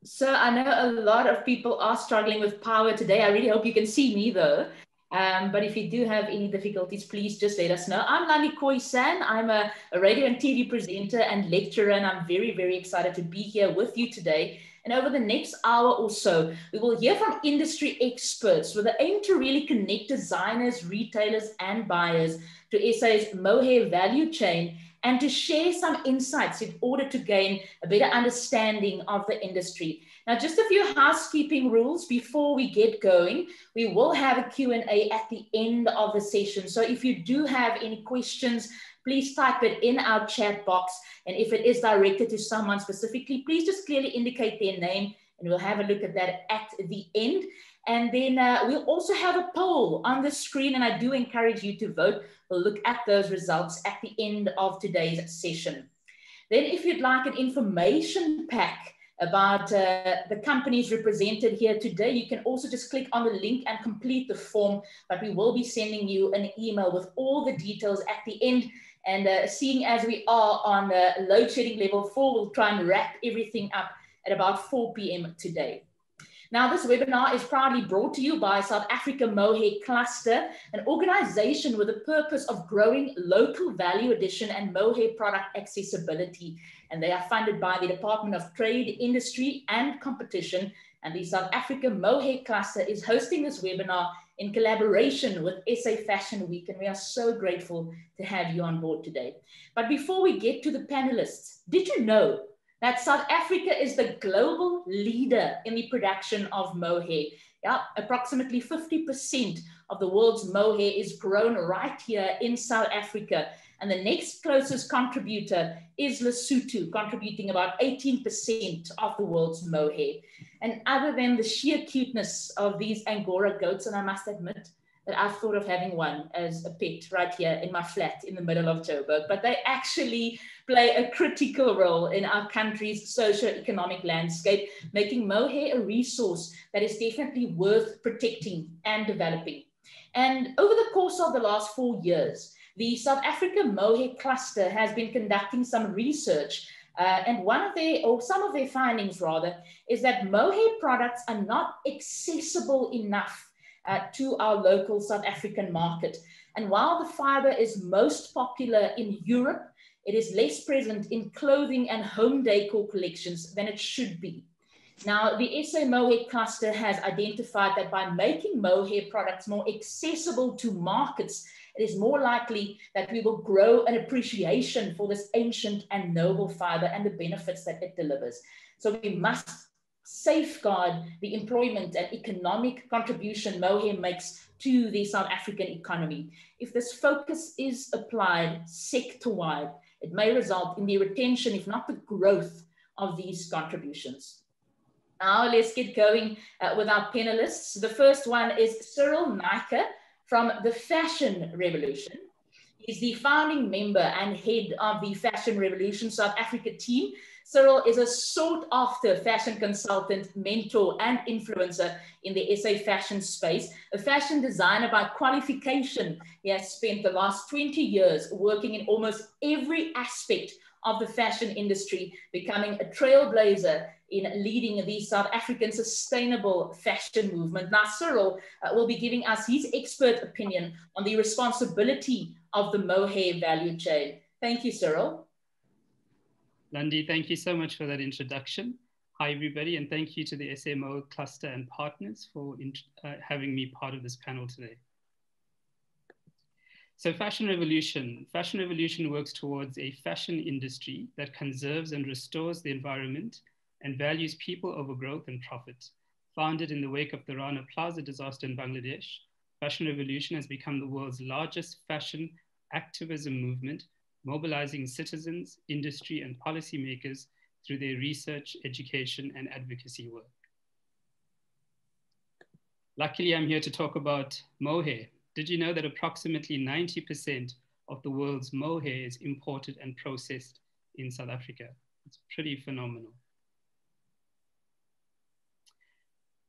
So I know a lot of people are struggling with power today. I really hope you can see me though. But if you do have any difficulties, please just let us know. I'm Lundi Khoisan. I'm a radio and TV presenter and lecturer, and I'm very, very excited to be here with you today. And over the next hour or so, we will hear from industry experts with the aim to really connect designers, retailers, and buyers to SA's mohair value chain and to share some insights in order to gain a better understanding of the industry. Now, just a few housekeeping rules before we get going. We will have a Q&A at the end of the session. So if you do have any questions, please type it in our chat box. And if it is directed to someone specifically, please just clearly indicate their name and we'll have a look at that at the end. And then we'll also have a poll on the screen, and I do encourage you to vote. We'll look at those results at the end of today's session. Then if you'd like an information pack about the companies represented here today, you can also just click on the link and complete the form, but we will be sending you an email with all the details at the end. And seeing as we are on load shedding level 4, we'll try and wrap everything up at about 4 p.m. today. Now, this webinar is proudly brought to you by South Africa Mohair Cluster, an organization with the purpose of growing local value addition and mohair product accessibility. And they are funded by the Department of Trade, Industry and Competition. And the South Africa Mohair Cluster is hosting this webinar in collaboration with SA Fashion Week. And we are so grateful to have you on board today. But before we get to the panelists, did you know that South Africa is the global leader in the production of mohair? Yeah, approximately 50% of the world's mohair is grown right here in South Africa. And the next closest contributor is Lesotho, contributing about 18% of the world's mohair. And other than the sheer cuteness of these Angora goats, and I must admit that I've thought of having one as a pet right here in my flat in the middle of Joburg, but they actually play a critical role in our country's socio-economic landscape, making mohair a resource that is definitely worth protecting and developing. And over the course of the last 4 years, the South Africa Mohair Cluster has been conducting some research, and some of their findings rather, is that mohair products are not accessible enough to our local South African market. And while the fiber is most popular in Europe, it is less present in clothing and home decor collections than it should be. Now, the SA Mohair Cluster has identified that by making mohair products more accessible to markets, it is more likely that we will grow an appreciation for this ancient and noble fiber and the benefits that it delivers. So we must safeguard the employment and economic contribution mohair makes to the South African economy. If this focus is applied sector-wide, it may result in the retention, if not the growth, of these contributions. Now let's get going with our panelists. The first one is Cyril Naicker from the Fashion Revolution. He's the founding member and head of the Fashion Revolution South Africa team. Cyril is a sought-after fashion consultant, mentor, and influencer in the SA fashion space. A fashion designer by qualification, he has spent the last 20 years working in almost every aspect of the fashion industry, becoming a trailblazer in leading the South African sustainable fashion movement. Now, Cyril will be giving us his expert opinion on the responsibility of the mohair value chain. Thank you, Cyril. Lundi, thank you so much for that introduction. Hi, everybody, and thank you to the SA Mohair Cluster and partners for having me part of this panel today. So Fashion Revolution works towards a fashion industry that conserves and restores the environment and values people over growth and profit. Founded in the wake of the Rana Plaza disaster in Bangladesh, Fashion Revolution has become the world's largest fashion activism movement, mobilizing citizens, industry, and policymakers through their research, education, and advocacy work. Luckily, I'm here to talk about mohair. Did you know that approximately 90% of the world's mohair is imported and processed in South Africa? It's pretty phenomenal.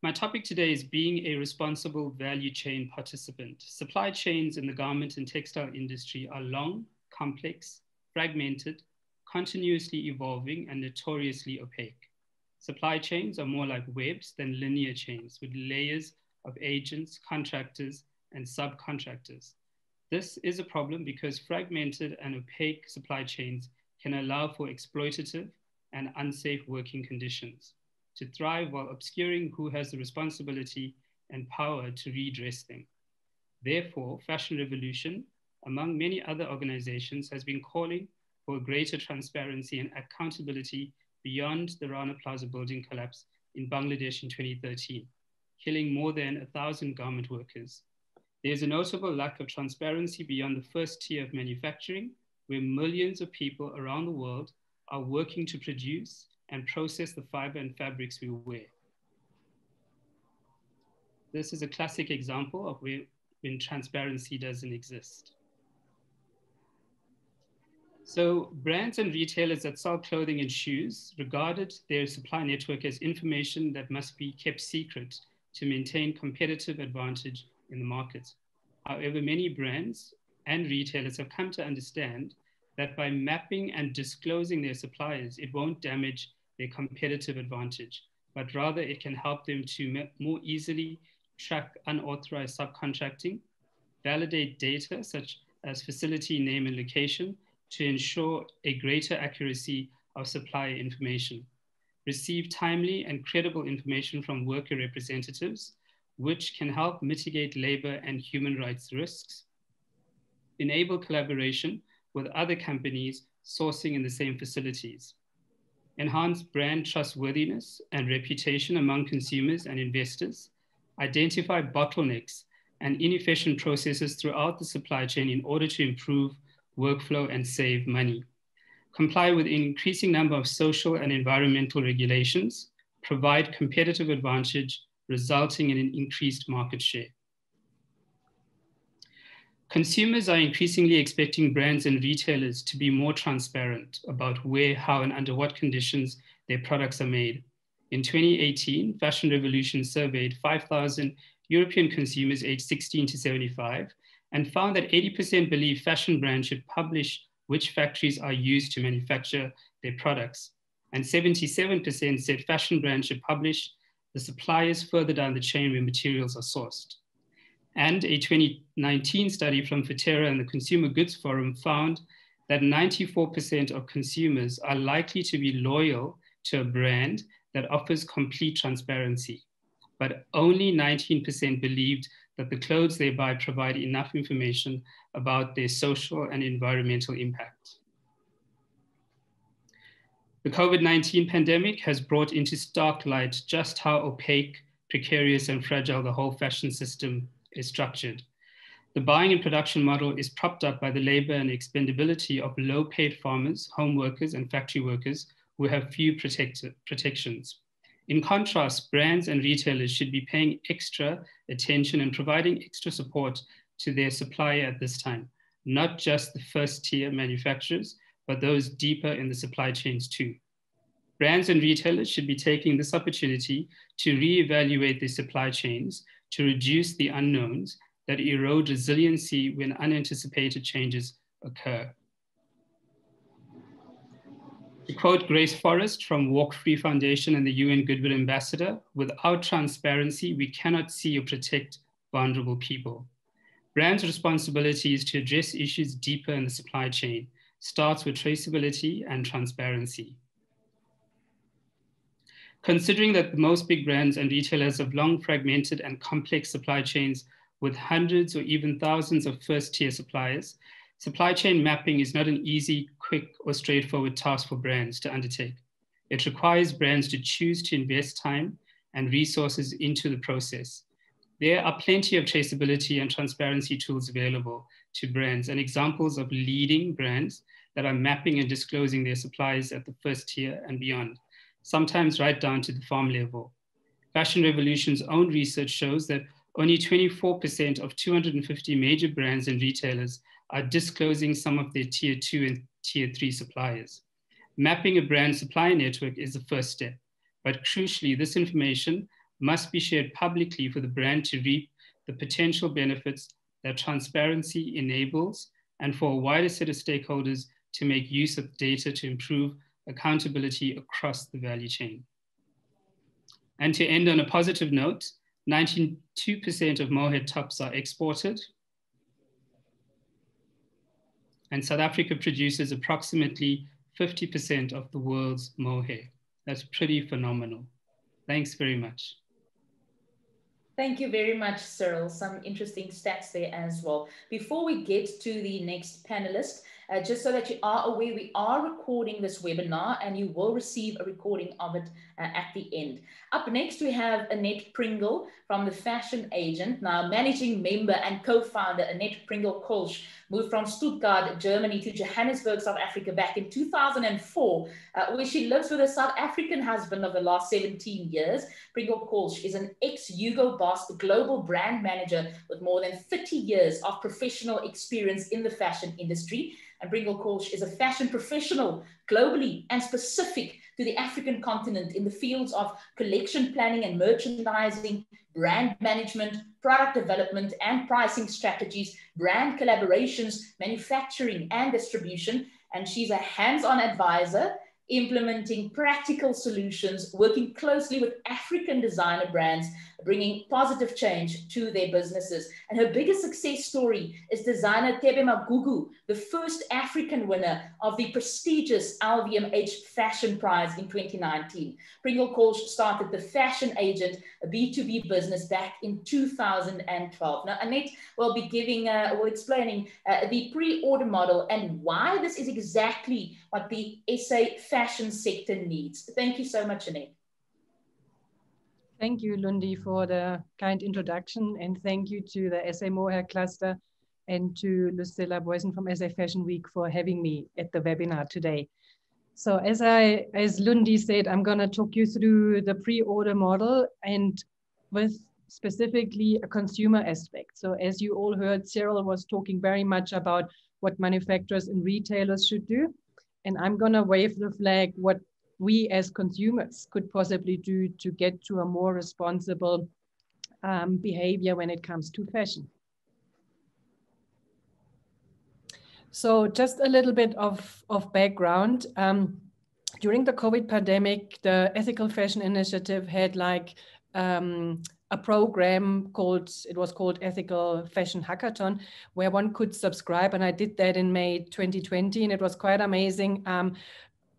My topic today is being a responsible value chain participant. Supply chains in the garment and textile industry are long, complex, fragmented, continuously evolving, and notoriously opaque. Supply chains are more like webs than linear chains with layers of agents, contractors, and subcontractors. This is a problem because fragmented and opaque supply chains can allow for exploitative and unsafe working conditions to thrive while obscuring who has the responsibility and power to redress them. Therefore, Fashion Revolution, among many other organizations, has been calling for greater transparency and accountability beyond the Rana Plaza building collapse in Bangladesh in 2013, killing more than 1,000 garment workers. There's a notable lack of transparency beyond the first tier of manufacturing, where millions of people around the world are working to produce and process the fiber and fabrics we wear. This is a classic example of when transparency doesn't exist. So brands and retailers that sell clothing and shoes regarded their supply network as information that must be kept secret to maintain competitive advantage in the market. However, many brands and retailers have come to understand that by mapping and disclosing their suppliers, it won't damage their competitive advantage, but rather it can help them to more easily track unauthorized subcontracting, validate data such as facility name and location to ensure a greater accuracy of supplier information, receive timely and credible information from worker representatives, which can help mitigate labor and human rights risks, enable collaboration with other companies sourcing in the same facilities, enhance brand trustworthiness and reputation among consumers and investors, identify bottlenecks and inefficient processes throughout the supply chain in order to improve workflow and save money, comply with an increasing number of social and environmental regulations, provide competitive advantage, resulting in an increased market share. Consumers are increasingly expecting brands and retailers to be more transparent about where, how, and under what conditions their products are made. In 2018, Fashion Revolution surveyed 5,000 European consumers aged 16 to 75 and found that 80% believe fashion brands should publish which factories are used to manufacture their products. And 77% said fashion brands should publish the suppliers further down the chain where materials are sourced. And a 2019 study from Fiësta and the Consumer Goods Forum found that 94% of consumers are likely to be loyal to a brand that offers complete transparency, but only 19% believed that the clothes they buy provide enough information about their social and environmental impact. The COVID-19 pandemic has brought into stark light just how opaque, precarious, and fragile the whole fashion system is structured. The buying and production model is propped up by the labor and expendability of low-paid farmers, home workers, and factory workers who have few protections. In contrast, brands and retailers should be paying extra attention and providing extra support to their supplier at this time, not just the first-tier manufacturers, but those deeper in the supply chains too. Brands and retailers should be taking this opportunity to reevaluate their supply chains to reduce the unknowns that erode resiliency when unanticipated changes occur. To quote Grace Forrest from Walk Free Foundation and the UN Goodwill Ambassador, without transparency, we cannot see or protect vulnerable people. Brands' responsibility is to address issues deeper in the supply chain, starts with traceability and transparency. Considering that most big brands and retailers have long fragmented and complex supply chains with hundreds or even thousands of first-tier suppliers, supply chain mapping is not an easy, quick, or straightforward task for brands to undertake. It requires brands to choose to invest time and resources into the process. There are plenty of traceability and transparency tools available to brands and examples of leading brands that are mapping and disclosing their suppliers at the first tier and beyond, sometimes right down to the farm level. Fashion Revolution's own research shows that only 24% of 250 major brands and retailers are disclosing some of their tier 2 and tier 3 suppliers. Mapping a brand supply network is the first step, but crucially, this information must be shared publicly for the brand to reap the potential benefits that transparency enables and for a wider set of stakeholders to make use of data to improve accountability across the value chain. And to end on a positive note, 92% of mohair tops are exported. And South Africa produces approximately 50% of the world's mohair. That's pretty phenomenal. Thanks very much. Thank you very much, Cyril. Some interesting stats there as well. Before we get to the next panelist, just so that you are aware, we are recording this webinar and you will receive a recording of it at the end. Up next, we have Annette Pringle from the Fashion Agent. Now, managing member and co-founder Annette Pringle moved from Stuttgart, Germany to Johannesburg, South Africa back in 2004, where she lives with a South African husband of the last 17 years. Pringle is an ex-Hugo Boss global brand manager with more than 30 years of professional experience in the fashion industry. And Pringle is a fashion professional globally and specific to the African continent in the fields of collection planning and merchandising, brand management, product development and pricing strategies, brand collaborations, manufacturing and distribution. And she's a hands-on advisor, implementing practical solutions, working closely with African designer brands, bringing positive change to their businesses. And her biggest success story is designer Tebe Magugu, the first African winner of the prestigious LVMH Fashion Prize in 2019. Pringle started the Fashion Agent, a B2B business, back in 2012. Now, Annette will be explaining the pre-order model and why this is exactly what the SA fashion sector needs. Thank you so much, Annette. Thank you, Lundi, for the kind introduction, and thank you to the SA Mohair cluster and to Lucilla Boysen from SA Fashion Week for having me at the webinar today. So as Lundi said, I'm going to talk you through the pre-order model and with specifically a consumer aspect. So as you all heard, Cyril was talking very much about what manufacturers and retailers should do. And I'm going to wave the flag what we as consumers could possibly do to get to a more responsible behavior when it comes to fashion. So just a little bit of background. During the COVID pandemic, the Ethical Fashion Initiative had like a program called Ethical Fashion Hackathon, where one could subscribe. And I did that in May 2020, and it was quite amazing.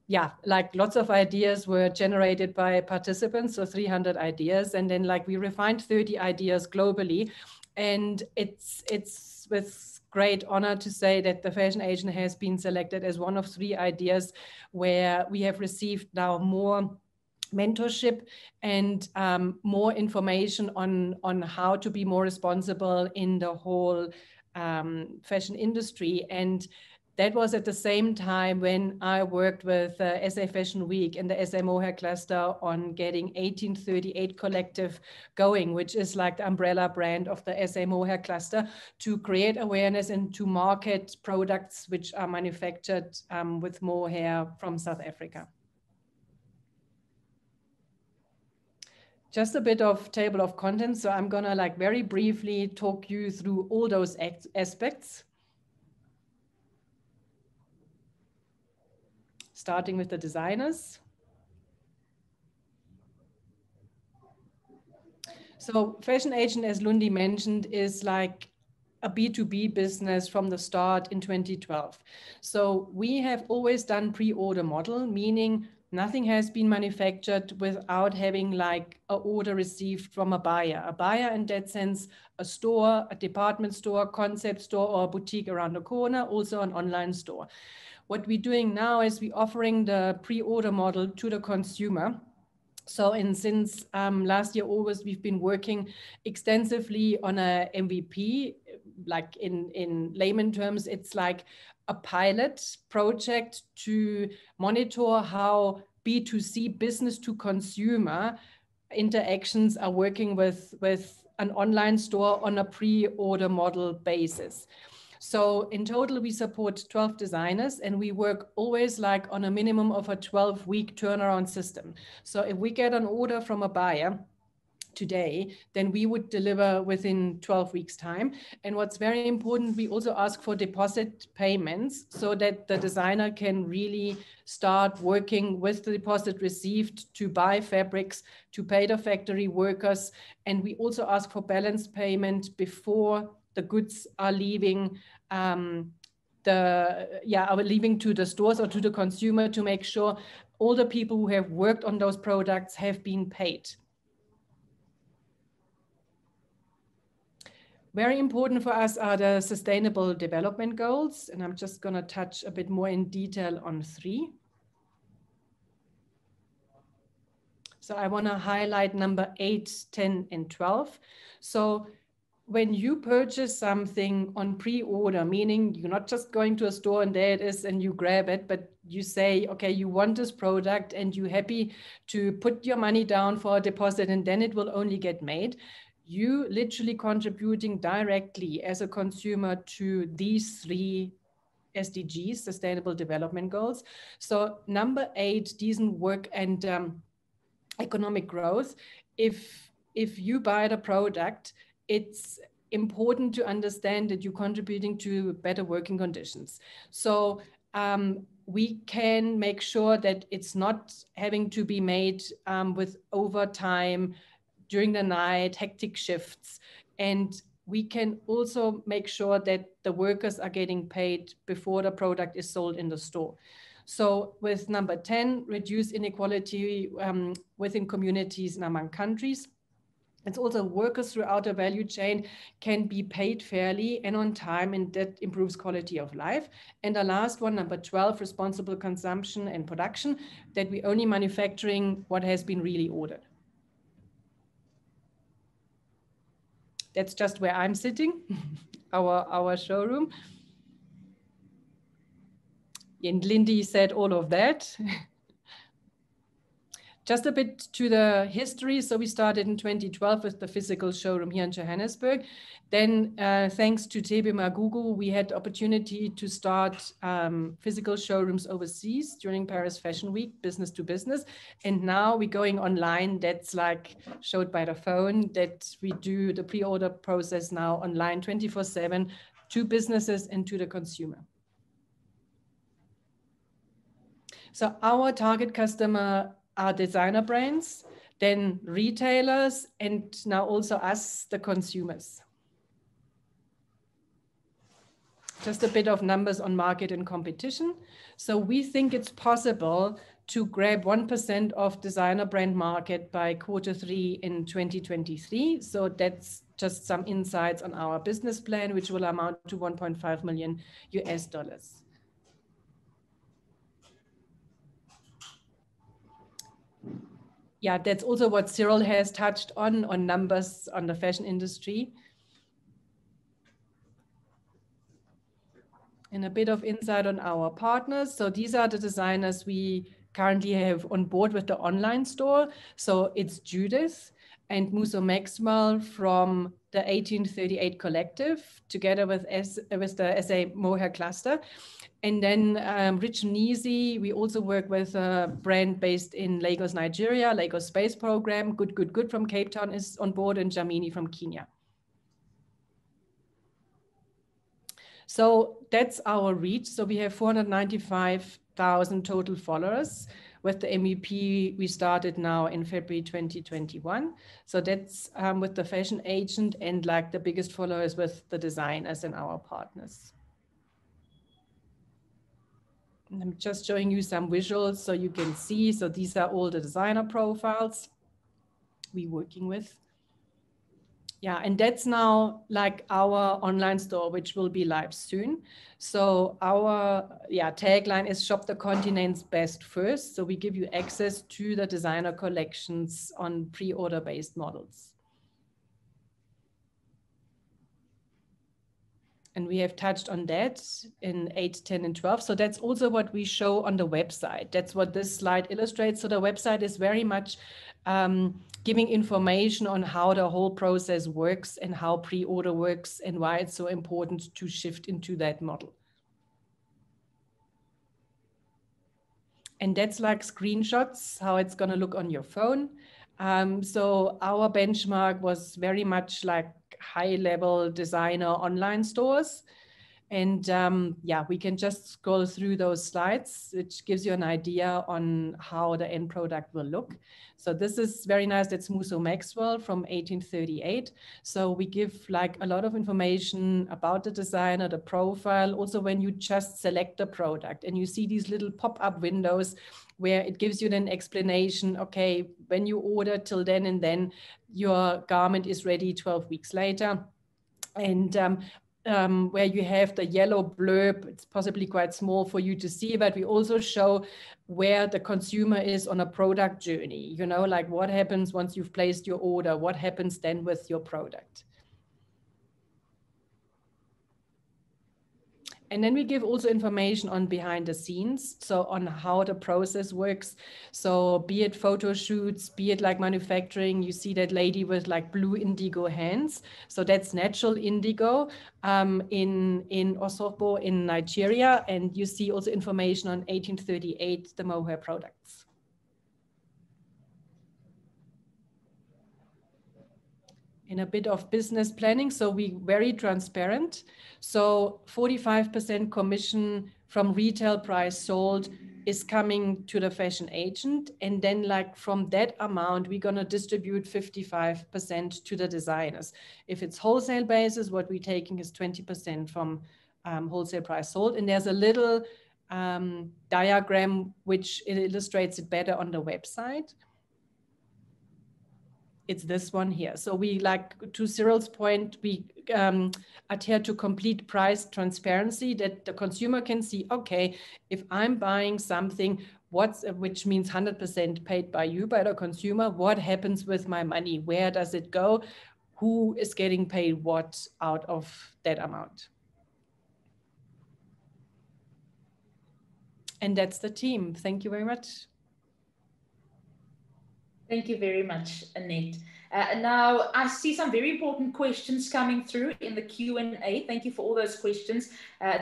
Yeah, like lots of ideas were generated by participants, so 300 ideas. And then like we refined 30 ideas globally. And it's with great honor to say that the Fashion Agent has been selected as one of 3 ideas where we have received now more mentorship and more information on how to be more responsible in the whole fashion industry. And that was at the same time when I worked with SA Fashion Week and the SA Mohair cluster on getting 1838 Collective going, which is like the umbrella brand of the SA Mohair cluster, to create awareness and to market products which are manufactured with mohair from South Africa. Just a bit of table of contents. So I'm gonna like very briefly talk you through all those aspects. Starting with the designers. So Fashion Agent, as Lundi mentioned, is like a B2B business from the start in 2012. So we have always done pre-order model, meaning nothing has been manufactured without having like an order received from a buyer. A buyer in that sense, a store, a department store, concept store, or a boutique around the corner, also an online store. What we're doing now is we're offering the pre-order model to the consumer. So since last year, August, we've been working extensively on a MVP. Like in layman terms, it's like a pilot project to monitor how B2C, business to consumer interactions are working with an online store on a pre-order model basis. So in total, we support 12 designers, and we work always like on a minimum of a 12-week turnaround system. So if we get an order from a buyer, today, then we would deliver within 12 weeks time. And what's very important, we also ask for deposit payments so that the designer can really start working with the deposit received to buy fabrics, to pay the factory workers. And we also ask for balance payment before the goods are leaving leaving to the stores or to the consumer, to make sure all the people who have worked on those products have been paid. Very important for us are the Sustainable Development Goals, and I'm just going to touch a bit more in detail on 3. So I want to highlight number 8, 10, and 12. So when you purchase something on pre-order, meaning you're not just going to a store and there it is and you grab it, but you say, okay, you want this product and you're happy to put your money down for a deposit and then it will only get made. You literally contributing directly as a consumer to these 3 SDGs, Sustainable Development Goals. So number 8, decent work and economic growth. If you buy the product, it's important to understand that you're contributing to better working conditions. So we can make sure that it's not having to be made with overtime, during the night, hectic shifts. And we can also make sure that the workers are getting paid before the product is sold in the store. So with number 10, reduce inequality within communities and among countries. It's also workers throughout the value chain can be paid fairly and on time, and that improves quality of life. And the last one, number 12, responsible consumption and production, that we only manufacturing what has been really ordered. That's just where I'm sitting, our showroom. And Lindy said all of that. Just a bit to the history. So we started in 2012 with the physical showroom here in Johannesburg. Then thanks to TB Magugu, we had the opportunity to start physical showrooms overseas during Paris Fashion Week, business to business. And now we're going online. That's like showed by the phone, that we do the pre-order process now online 24/7 to businesses and to the consumer. So our target customer are designer brands, then retailers, and now also us, the consumers. Just a bit of numbers on market and competition. So we think it's possible to grab 1% of designer brand market by Q3 in 2023. So that's just some insights on our business plan, which will amount to $1.5 million. Yeah, that's also what Cyril has touched on numbers on the fashion industry. And a bit of insight on our partners. So these are the designers we currently have on board with the online store. So it's Judith and Muso Maxwell from the 1838 Collective, together with the SA Mohair cluster. And then Rich Nisi, we also work with a brand based in Lagos, Nigeria, Lagos Space Program. Good from Cape Town is on board, and Jamini from Kenya. So that's our reach. So we have 495,000 total followers. With the MVP, we started now in February 2021. So that's with the fashion agent, and like the biggest followers with the designers and our partners. And I'm just showing you some visuals so you can see. So these are all the designer profiles we're working with. Yeah, and that's now like our online store, which will be live soon. So our tagline is shop the continent's best first. So we give you access to the designer collections on pre-order based models. And we have touched on that in 8, 10, and 12. So that's also what we show on the website. That's what this slide illustrates. So the website is very much giving information on how the whole process works and how pre-order works and why it's so important to shift into that model. And that's like screenshots, how it's going to look on your phone. So our benchmark was very much like high-level designer online stores. And yeah, we can just scroll through those slides, which gives you an idea on how the end product will look. So this is very nice. That's Musso Maxwell from 1838. So we give like a lot of information about the designer, the profile. Also, when you just select the product and you see these little pop-up windows where it gives you an explanation, okay, when you order till then and then, your garment is ready 12 weeks later. And where you have the yellow blurb, it's possibly quite small for you to see, but we also show where the consumer is on a product journey, you know, like what happens once you've placed your order, what happens then with your product. And then we give also information on behind the scenes, so on how the process works. So be it photo shoots, be it like manufacturing, you see that lady with like blue indigo hands. So that's natural indigo in Osogbo in Nigeria. And you see also information on 1838, the Mohair products. In a bit of business planning, so we very transparent. So 45% commission from retail price sold is coming to the fashion agent. And then like from that amount, we're gonna distribute 55% to the designers. If it's wholesale basis, what we're taking is 20% from wholesale price sold. And there's a little diagram which illustrates it better on the website. It's this one here. So we, like to Cyril's point, we adhere to complete price transparency, that the consumer can see, okay, if I'm buying something, which means 100% paid by you, by the consumer, what happens with my money? Where does it go? Who is getting paid what out of that amount? And that's the team. Thank you very much. Thank you very much, Annette. Now, I see some very important questions coming through in the Q&A. Thank you for all those questions.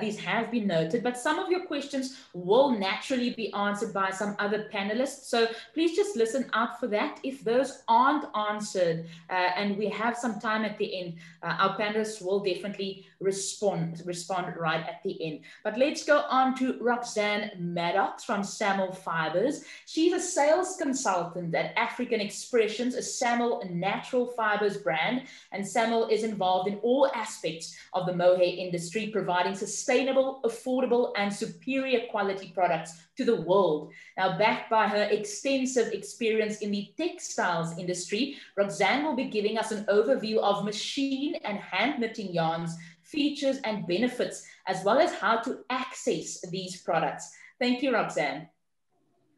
These have been noted, but some of your questions will naturally be answered by some other panelists. So please just listen out for that. If those aren't answered and we have some time at the end, our panelists will definitely respond right at the end. But let's go on to Roxanne Maddocks from SAMIL Fibres. She's a sales consultant at African Expressions, a SAMIL Natural Fibres brand, and SAMIL is involved in all aspects of the mohair industry, providing sustainable, affordable, and superior quality products to the world. Now, backed by her extensive experience in the textiles industry, Roxanne will be giving us an overview of machine and hand knitting yarns, features and benefits, as well as how to access these products. Thank you, Roxanne.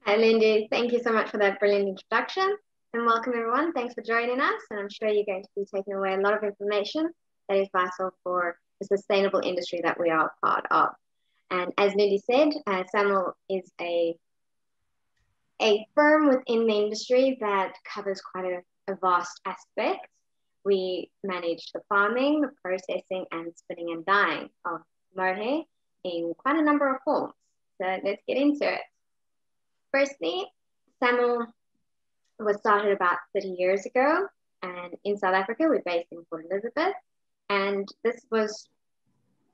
Hi, Lindy. Thank you so much for that brilliant introduction. And welcome, everyone. Thanks for joining us. And I'm sure you're going to be taking away a lot of information that is vital for the sustainable industry that we are a part of. And as Lindy said, SAMIL is a firm within the industry that covers quite a vast aspect. We manage the farming, the processing, and spinning and dyeing of mohair in quite a number of forms. So let's get into it. Firstly, SAMIL was started about 30 years ago, and in South Africa, we're based in Port Elizabeth. And this was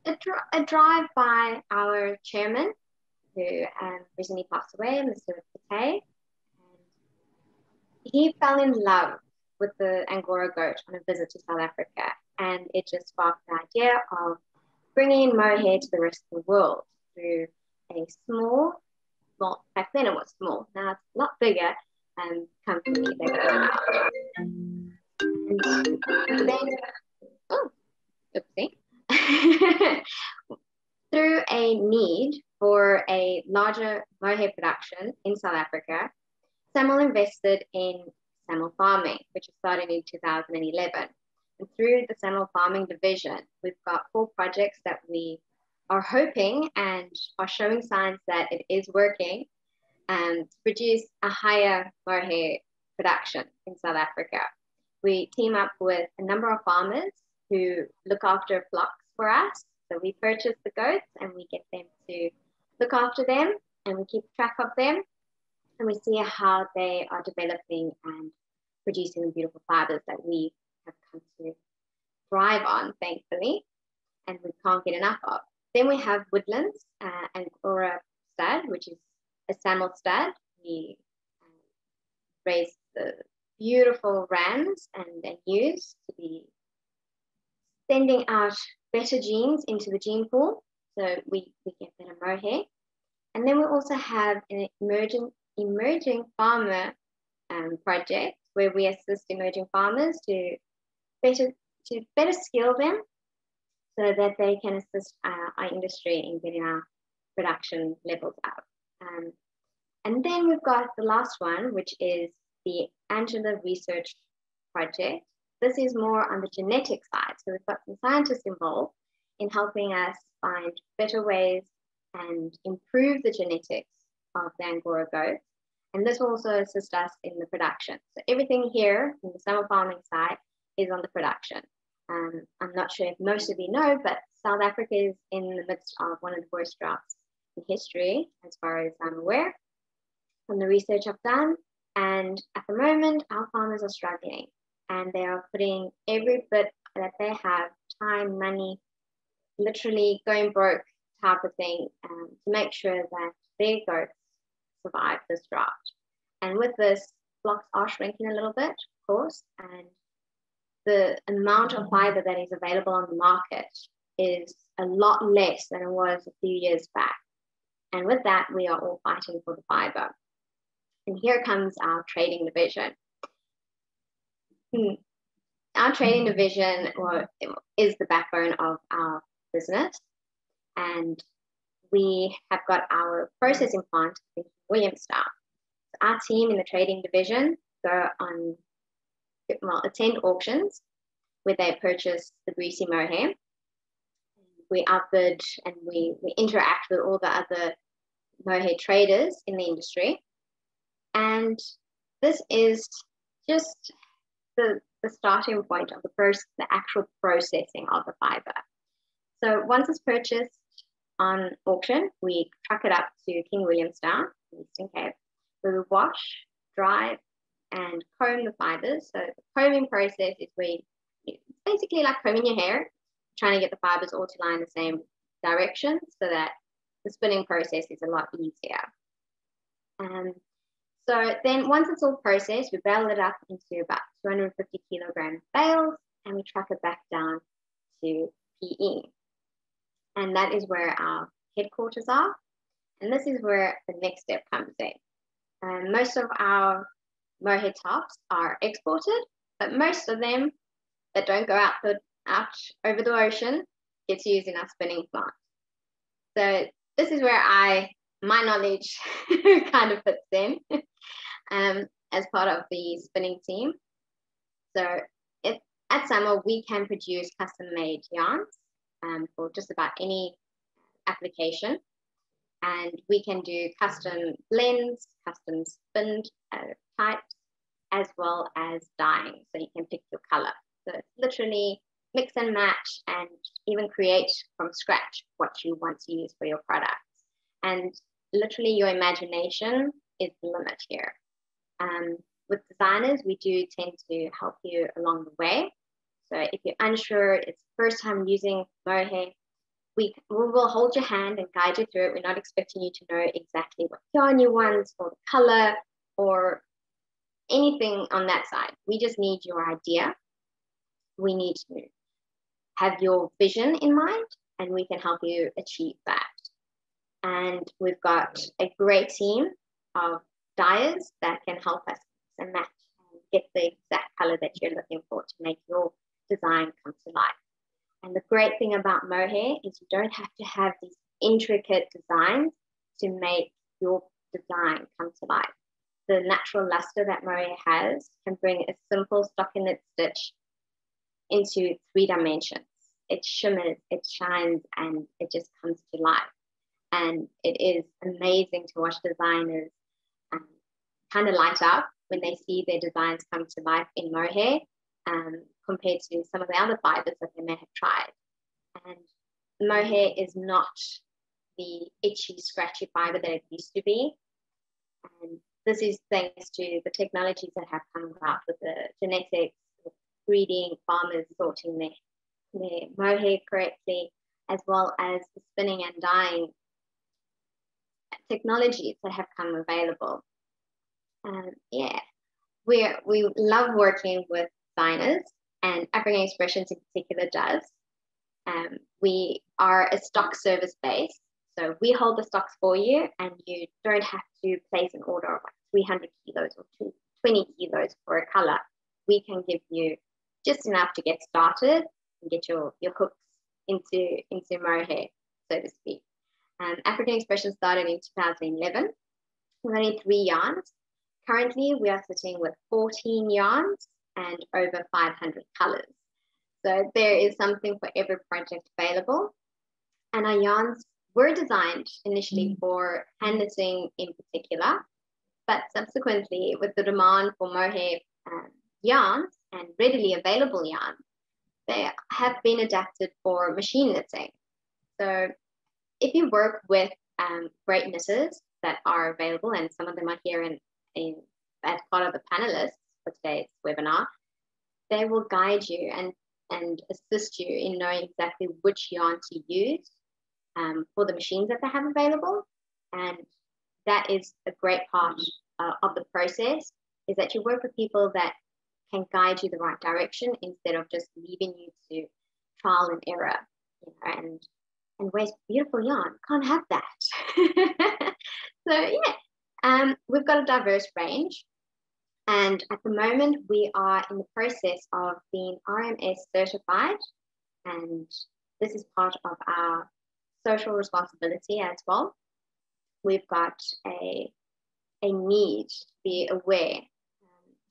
a drive by our chairman, who recently passed away, Mr. Filippa-K. He fell in love with the Angora goat on a visit to South Africa, and it just sparked the idea of bringing mohair to the rest of the world through a small, well, back then it was small, now it's a lot bigger, company that came out. And then, oh, oopsie. Through a need for a larger mohair production in South Africa, SAMIL invested in SAMIL Farming, which started in 2011. And through the SAMIL Farming division, we've got 4 projects that we are hoping and are showing signs that it is working to produce a higher mohair production in South Africa. We team up with a number of farmers who look after flocks for us. So we purchase the goats and we get them to look after them, and we keep track of them, and we see how they are developing and producing the beautiful fibers that we have come to thrive on, thankfully, and we can't get enough of. Then we have woodlands, Angora stud, which is a SAMIL stud. We raise the beautiful rams and then use to be sending out better genes into the gene pool, so we get better mohair. And then we also have an emerging farmer project where we assist emerging farmers to better skill them so that they can assist our industry in getting our production levels up. And then we've got the last one, which is the Angora Research Project. This is more on the genetic side. So we've got some scientists involved in helping us find better ways and improve the genetics of the Angora goats. And this will also assist us in the production. So everything here in the summer farming side is on the production. I'm not sure if most of you know, but South Africa is in the midst of one of the worst droughts in history, as far as I'm aware, from the research I've done. And at the moment, our farmers are struggling, and they are putting every bit that they have, time, money, literally going broke type of thing, to make sure that their goats survive this drought. And with this, flocks are shrinking a little bit, of course, and the amount of fiber that is available on the market is a lot less than it was a few years back. And with that, we are all fighting for the fiber. And here comes our trading division. Our trading division is the backbone of our business. And we have got our processing plant in Williamstown. So our team in the trading division go on, attend auctions where they purchase the greasy mohair. We outbid and we interact with all the other mohair traders in the industry. And this is just the starting point of the actual processing of the fiber. So once it's purchased on auction, we truck it up to King Williamstown, Eastern Cape, where we wash, dry, and comb the fibers. So the combing process is where it's basically like combing your hair, trying to get the fibers all to lie in the same direction so that the spinning process is a lot easier. So then once it's all processed, we bale it up into about 250 kilogram bales, and we truck it back down to PE. And that is where our headquarters are. And this is where the next step comes in. Most of our mohair tops are exported, but most of them that don't go out over the ocean gets used in our spinning plant. So this is where my knowledge kind of fits in as part of the spinning team. So at SAMIL, we can produce custom-made yarns for just about any application. And we can do custom blends, custom spinned types, as well as dyeing. So you can pick your color. So it's literally mix and match and even create from scratch what you want to use for your products. And literally your imagination is the limit here. With designers, we do tend to help you along the way. So if you're unsure, it's first time using mohair, we will hold your hand and guide you through it. We're not expecting you to know exactly what yarn you want or the color or anything on that side. We just need your idea. We need to have your vision in mind, and we can help you achieve that. And we've got a great team of dyers that can help us and match and get the exact color that you're looking for to make your design come to life. And the great thing about mohair is you don't have to have these intricate designs to make your design come to life. The natural luster that mohair has can bring a simple stockinette stitch into 3 dimensions. It shimmers, it shines, and it just comes to life. And it is amazing to watch designers kind of light up when they see their designs come to life in mohair, compared to some of the other fibers that they may have tried. And mohair is not the itchy, scratchy fiber that it used to be. And this is thanks to the technologies that have come about with the genetics, breeding, farmers sorting their mohair correctly, as well as the spinning and dyeing technologies that have come available. Yeah, we love working with designers, and African Expressions in particular does. We are a stock service base, so we hold the stocks for you, and you don't have to place an order of like 300 kilos or 20 kilos for a color. We can give you just enough to get started and get your hooks into mohair, so to speak. African Expression started in 2011 with only 3 yarns. Currently, we are sitting with 14 yarns and over 500 colors. So there is something for every project available. And our yarns were designed initially for hand knitting in particular, but subsequently with the demand for mohair yarns and readily available yarns, they have been adapted for machine knitting. So if you work with great knitters that are available, and some of them are here as part of the panelists for today's webinar, they will guide you and assist you in knowing exactly which yarn to use for the machines that they have available. And that is a great part of the process, is that you work with people that can guide you the right direction instead of just leaving you to trial and error, you know, and where's beautiful yarn? Can't have that. So yeah, we've got a diverse range. And at the moment, we are in the process of being RMS certified. And this is part of our social responsibility as well. We've got a need to be aware,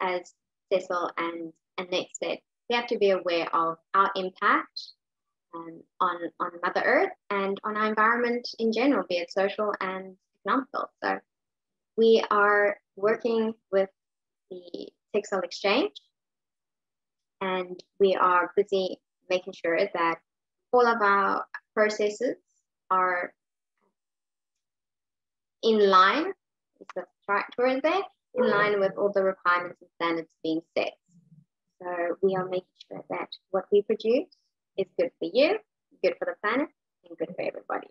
as Cecil and Annette said, we have to be aware of our impact on Mother Earth and on our environment in general, be it social and economical. So we are working with the Textile Exchange, and we are busy making sure that all of our processes are in line, is the right word there, in line with all the requirements and standards being set. So we are making sure that what we produce is good for you, good for the planet, and good for everybody.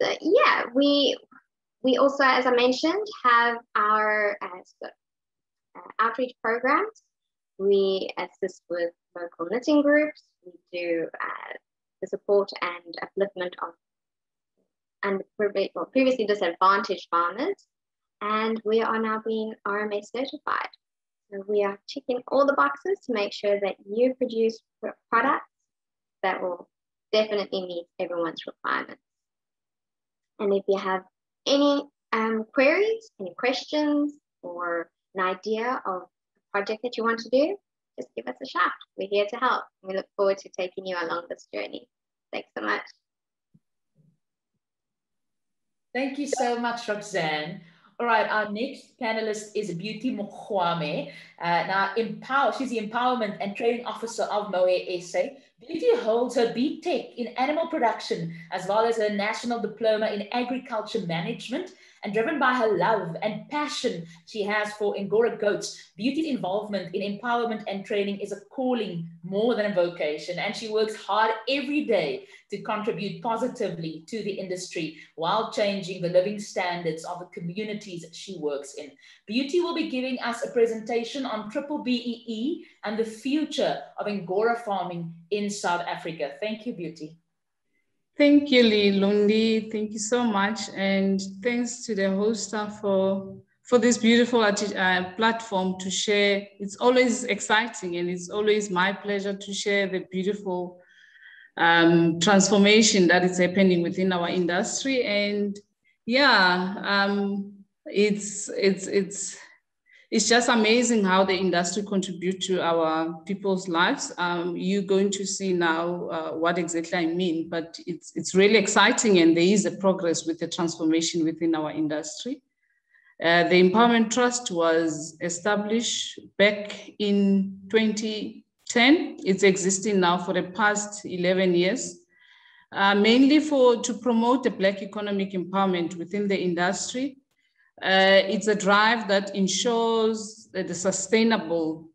So yeah, we also, as I mentioned, have our outreach programs. We assist with local knitting groups. We do the support and upliftment of previously disadvantaged farmers, and we are now being RMS certified. So we are ticking all the boxes to make sure that you produce products that will definitely meet everyone's requirements. And if you have any queries, any questions, or an idea of a project that you want to do, just give us a shout. We're here to help. We look forward to taking you along this journey. Thanks so much. Thank you so much, Roxanne. All right, our next panelist is Beauty Mokgwamme. Now, she's the Empowerment and Training Officer of Mohair SA. Beauty holds her BTech in Animal Production, as well as her National Diploma in Agriculture Management. And driven by her love and passion she has for Angora goats, Beauty's involvement in empowerment and training is a calling more than a vocation. And she works hard every day to contribute positively to the industry while changing the living standards of the communities she works in. Beauty will be giving us a presentation on BBBEE and the future of Angora farming in South Africa. Thank you, Beauty. Thank you, Lundi. Thank you so much. And thanks to the host staff for this beautiful platform to share. It's always exciting, and it's always my pleasure to share the beautiful transformation that is happening within our industry. And yeah, it's just amazing how the industry contributes to our people's lives. You're going to see now what exactly I mean, but it's really exciting, and there is a progress with the transformation within our industry. The Empowerment Trust was established back in 2010. It's existing now for the past 11 years. mainly to promote the Black economic empowerment within the industry. It's a drive that ensures the sustainable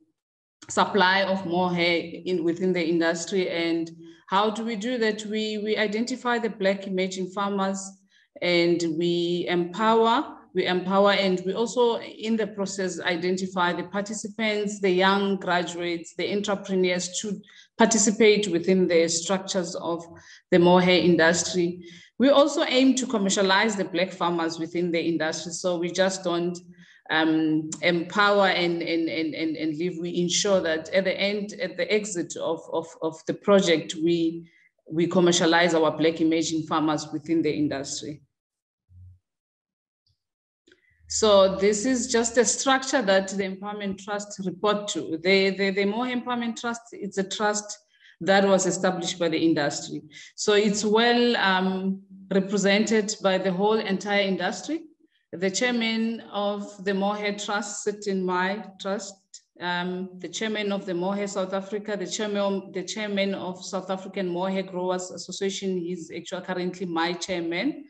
supply of mohair within the industry. And how do we do that? We identify the Black emerging farmers, and we empower, and we also in the process identify the participants, the young graduates, the entrepreneurs to participate within the structures of the mohair industry. We also aim to commercialize the Black farmers within the industry. So we just don't empower and live. We ensure that at the end, at the exit of the project, we commercialize our Black emerging farmers within the industry. So this is just a structure that the Empowerment Trust report to. The Mohair Empowerment Trust, it's a trust that was established by the industry. So it's well represented by the whole entire industry. The chairman of the Mohair Trust sits in my trust. The chairman of the Mohair South Africa, the chairman of South African Mohair Growers Association, he's actually currently my chairman.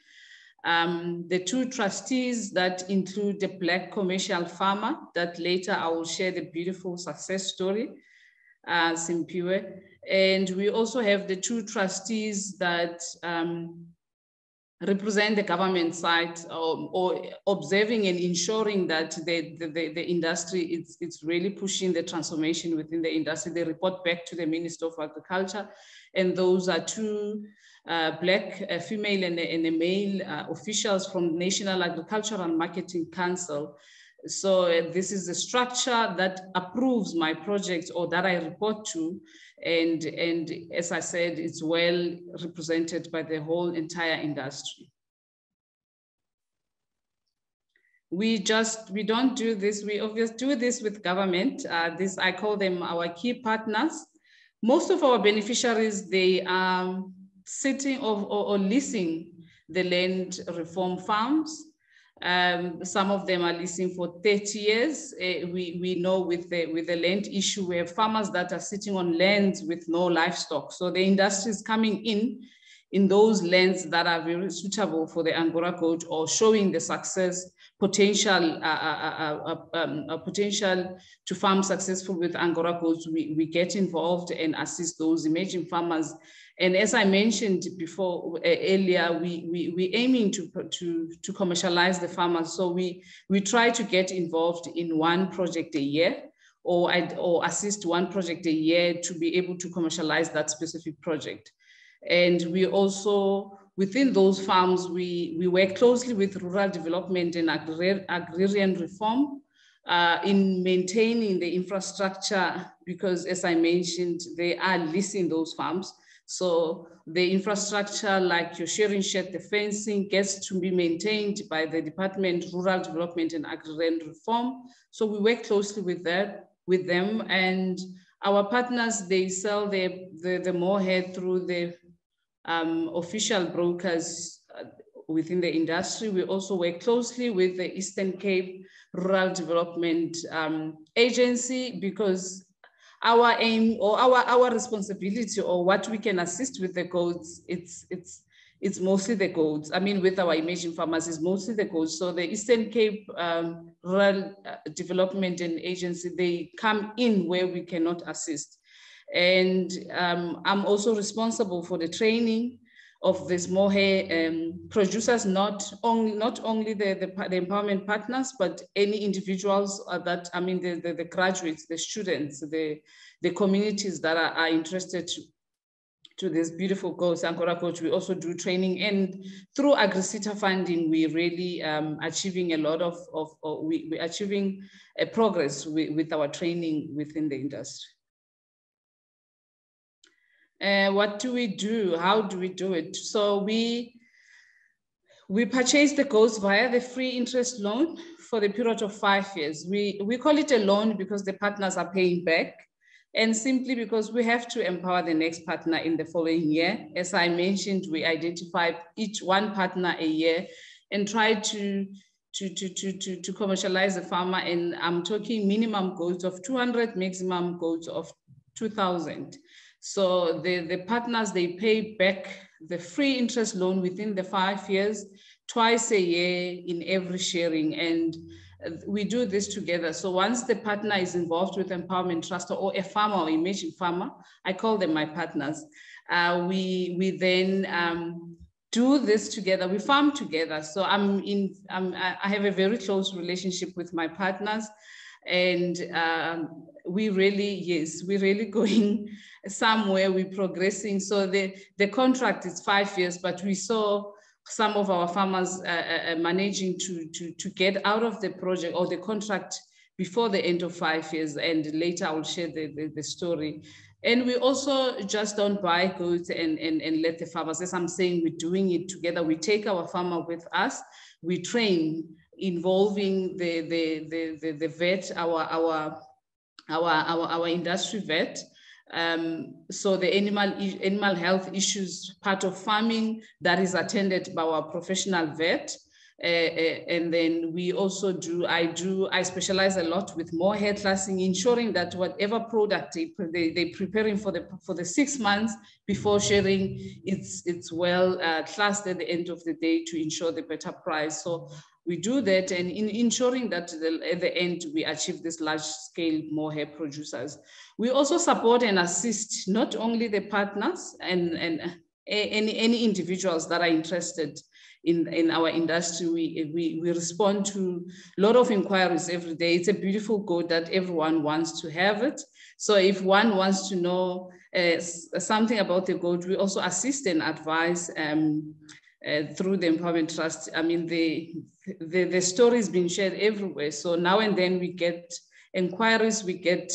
The two trustees that include the Black commercial farmer, that later I will share the beautiful success story, Simpiwe. And we also have the two trustees that represent the government side, or observing and ensuring that the industry it's really pushing the transformation within the industry. They report back to the Minister of Agriculture, and those are two Black, a female and a male officials from National Agricultural and Marketing Council. So this is the structure that approves my projects, or that I report to. And as I said, it's well represented by the whole entire industry. We don't do this, we obviously do this with government. I call them our key partners. Most of our beneficiaries, they are sitting or leasing the land reform farms. Some of them are leasing for 30 years. We know with the land issue, we have farmers that are sitting on lands with no livestock. So the industry is coming in those lands that are very suitable for the Angora goat, or showing the success potential to farm successful with Angora goats. We get involved and assist those emerging farmers. And as I mentioned before, earlier, we aiming to commercialize the farmers. So we try to get involved in one project a year, or assist one project a year to be able to commercialize that specific project. And we also, within those farms, we work closely with rural development and agrarian reform in maintaining the infrastructure, because as I mentioned, they are leasing those farms. So the infrastructure, like your shearing shed, the fencing, gets to be maintained by the Department of Rural Development and Agrarian Reform. So we work closely with them, and our partners, they sell the mohair through the official brokers within the industry. We also work closely with the Eastern Cape Rural Development Agency, because our aim, or our responsibility, or what we can assist with the goats, it's mostly the goats. I mean, with our emerging farmers, it's mostly the goats. So the Eastern Cape Rural Development and Agency, they come in where we cannot assist. And I'm also responsible for the training of these mohair producers, not only the empowerment partners, but any individuals that, I mean, the graduates, the students, the communities that are interested to this beautiful goats, Angora goats. We also do training, and through AgriSeta funding, we really achieving a lot of we're achieving a progress with our training within the industry. What do we do? How do we do it? So we purchase the goats via the free interest loan for the period of 5 years. We call it a loan because the partners are paying back, and simply because we have to empower the next partner in the following year. As I mentioned, we identify each one partner a year and try to commercialize the farmer. And I'm talking minimum goats of 200, maximum goats of 2,000. So the partners, they pay back the free interest loan within the 5 years, twice a year in every sharing. And we do this together. So once the partner is involved with Empowerment Trust or a farmer or emerging farmer, I call them my partners, we then do this together. We farm together. So I have a very close relationship with my partners, and we're really going somewhere. We're progressing. So the contract is 5 years, but we saw some of our farmers managing to get out of the project or the contract before the end of 5 years. And later I'll share the story. And we also just don't buy goats and let the farmers, as I'm saying, we're doing it together. We take our farmer with us, we train, involving the vet, our industry vet. So the animal health issues part of farming that is attended by our professional vet. And then we also I specialize a lot with Mohair classing, ensuring that whatever product they're preparing for the 6 months before sharing, it's well classed at the end of the day to ensure the better price. So we do that, and in ensuring that at the end we achieve this large scale Mohair producers. We also support and assist not only the partners and any individuals that are interested in our industry. We respond to a lot of inquiries every day. It's a beautiful goat that everyone wants to have it. So if one wants to know something about the goat, we also assist and advise through the Empowerment Trust. I mean, the story is being shared everywhere. So now and then we get inquiries, we get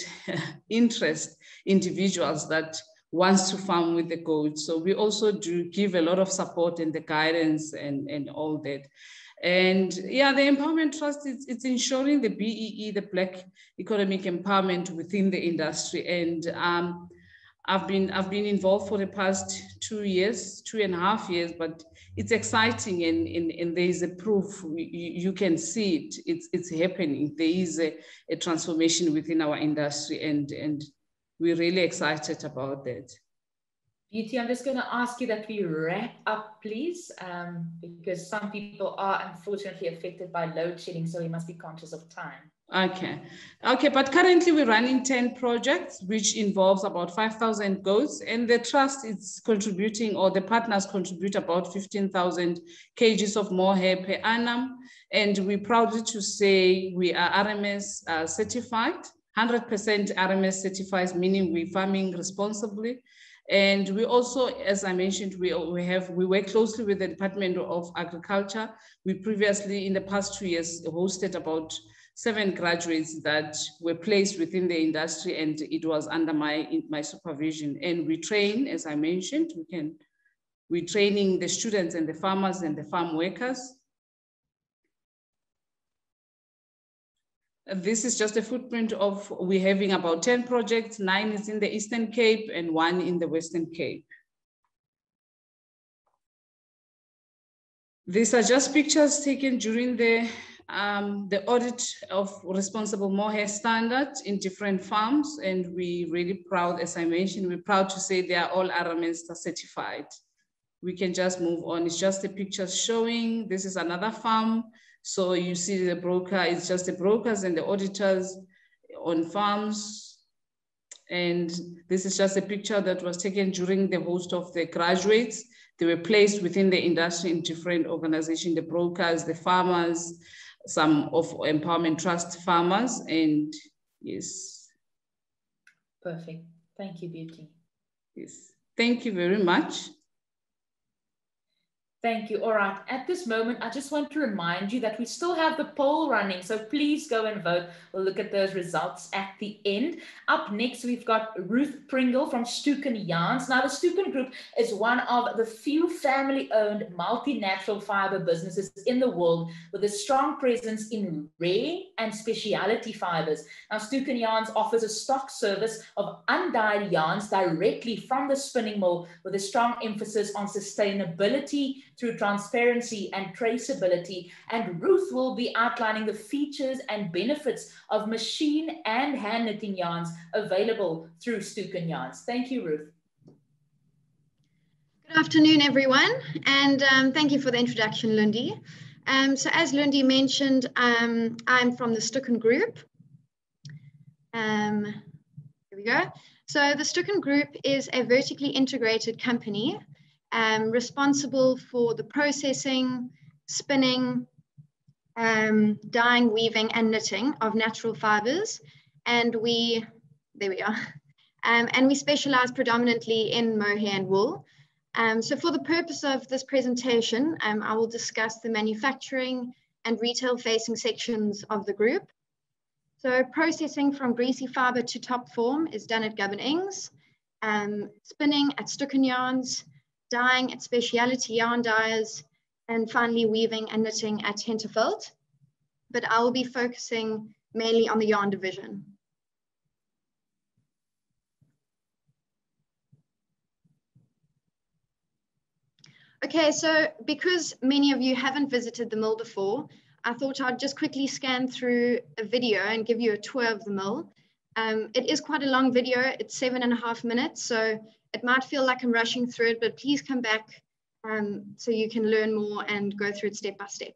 interest, individuals that wants to farm with the goat. So we also do give a lot of support and the guidance and all that. And yeah, the Empowerment Trust, it's ensuring the BEE, the Black economic empowerment within the industry. And I've been involved for the past 2.5 years, but it's exciting, and there is a proof. You can see it. It's happening. There is a transformation within our industry, and we're really excited about that. Beauty, I'm just going to ask you that we wrap up, please, because some people are unfortunately affected by load shedding, so we must be conscious of time. Okay, but currently we're running 10 projects, which involves about 5,000 goats, and the trust is contributing, or the partners contribute about 15,000 kgs of Mohair per annum. And we're proud to say we are RMS certified, 100% RMS certified, meaning we're farming responsibly. And we also, as I mentioned, we work closely with the Department of Agriculture. We previously, in the past 2 years, hosted about 7 graduates that were placed within the industry, and it was under my supervision. And we train, as I mentioned, we're training the students and the farmers and the farm workers. This is just a footprint of, we're having about 10 projects, 9 is in the Eastern Cape and 1 in the Western Cape. These are just pictures taken during the audit of responsible Mohair standards in different farms. And we're really proud, as I mentioned, we're proud to say they are all RMS certified. We can just move on. It's just the pictures showing. This is another farm. So you see the broker, it's just the brokers and the auditors on farms. And this is just a picture that was taken during the host of the graduates. They were placed within the industry in different organizations, the brokers, the farmers, some of Empowerment Trust farmers, and yes. Perfect. Thank you, Beauty. Yes. Thank you very much. Thank you. All right. At this moment, I just want to remind you that we still have the poll running. So please go and vote. We'll look at those results at the end. Up next, we've got Ruth Pringle from Stucken Yarns. Now, the Stucken Group is one of the few family-owned multi-natural fiber businesses in the world with a strong presence in rare and specialty fibers. Now, Stucken Yarns offers a stock service of undyed yarns directly from the spinning mill with a strong emphasis on sustainability through transparency and traceability. And Ruth will be outlining the features and benefits of machine and hand knitting yarns available through Stucken Yarns. Thank you, Ruth. Good afternoon, everyone, and thank you for the introduction, Lundi. So as Lundi mentioned, I'm from the Stucken Group. Here we go. So the Stucken Group is a vertically integrated company responsible for the processing, spinning, dyeing, weaving, and knitting of natural fibres. And there we are. And we specialize predominantly in mohair and wool. So for the purpose of this presentation, I will discuss the manufacturing and retail facing sections of the group. So processing from greasy fibre to top form is done at Gubbin Ings, spinning at Stucken Yarns, dyeing at speciality yarn dyers, and finally weaving and knitting at Henterveld. But I will be focusing mainly on the yarn division. Okay, so because many of you haven't visited the mill before, I thought I'd just quickly scan through a video and give you a tour of the mill. It is quite a long video, it's 7.5 minutes, so it might feel like I'm rushing through it, but please come back so you can learn more and go through it step by step.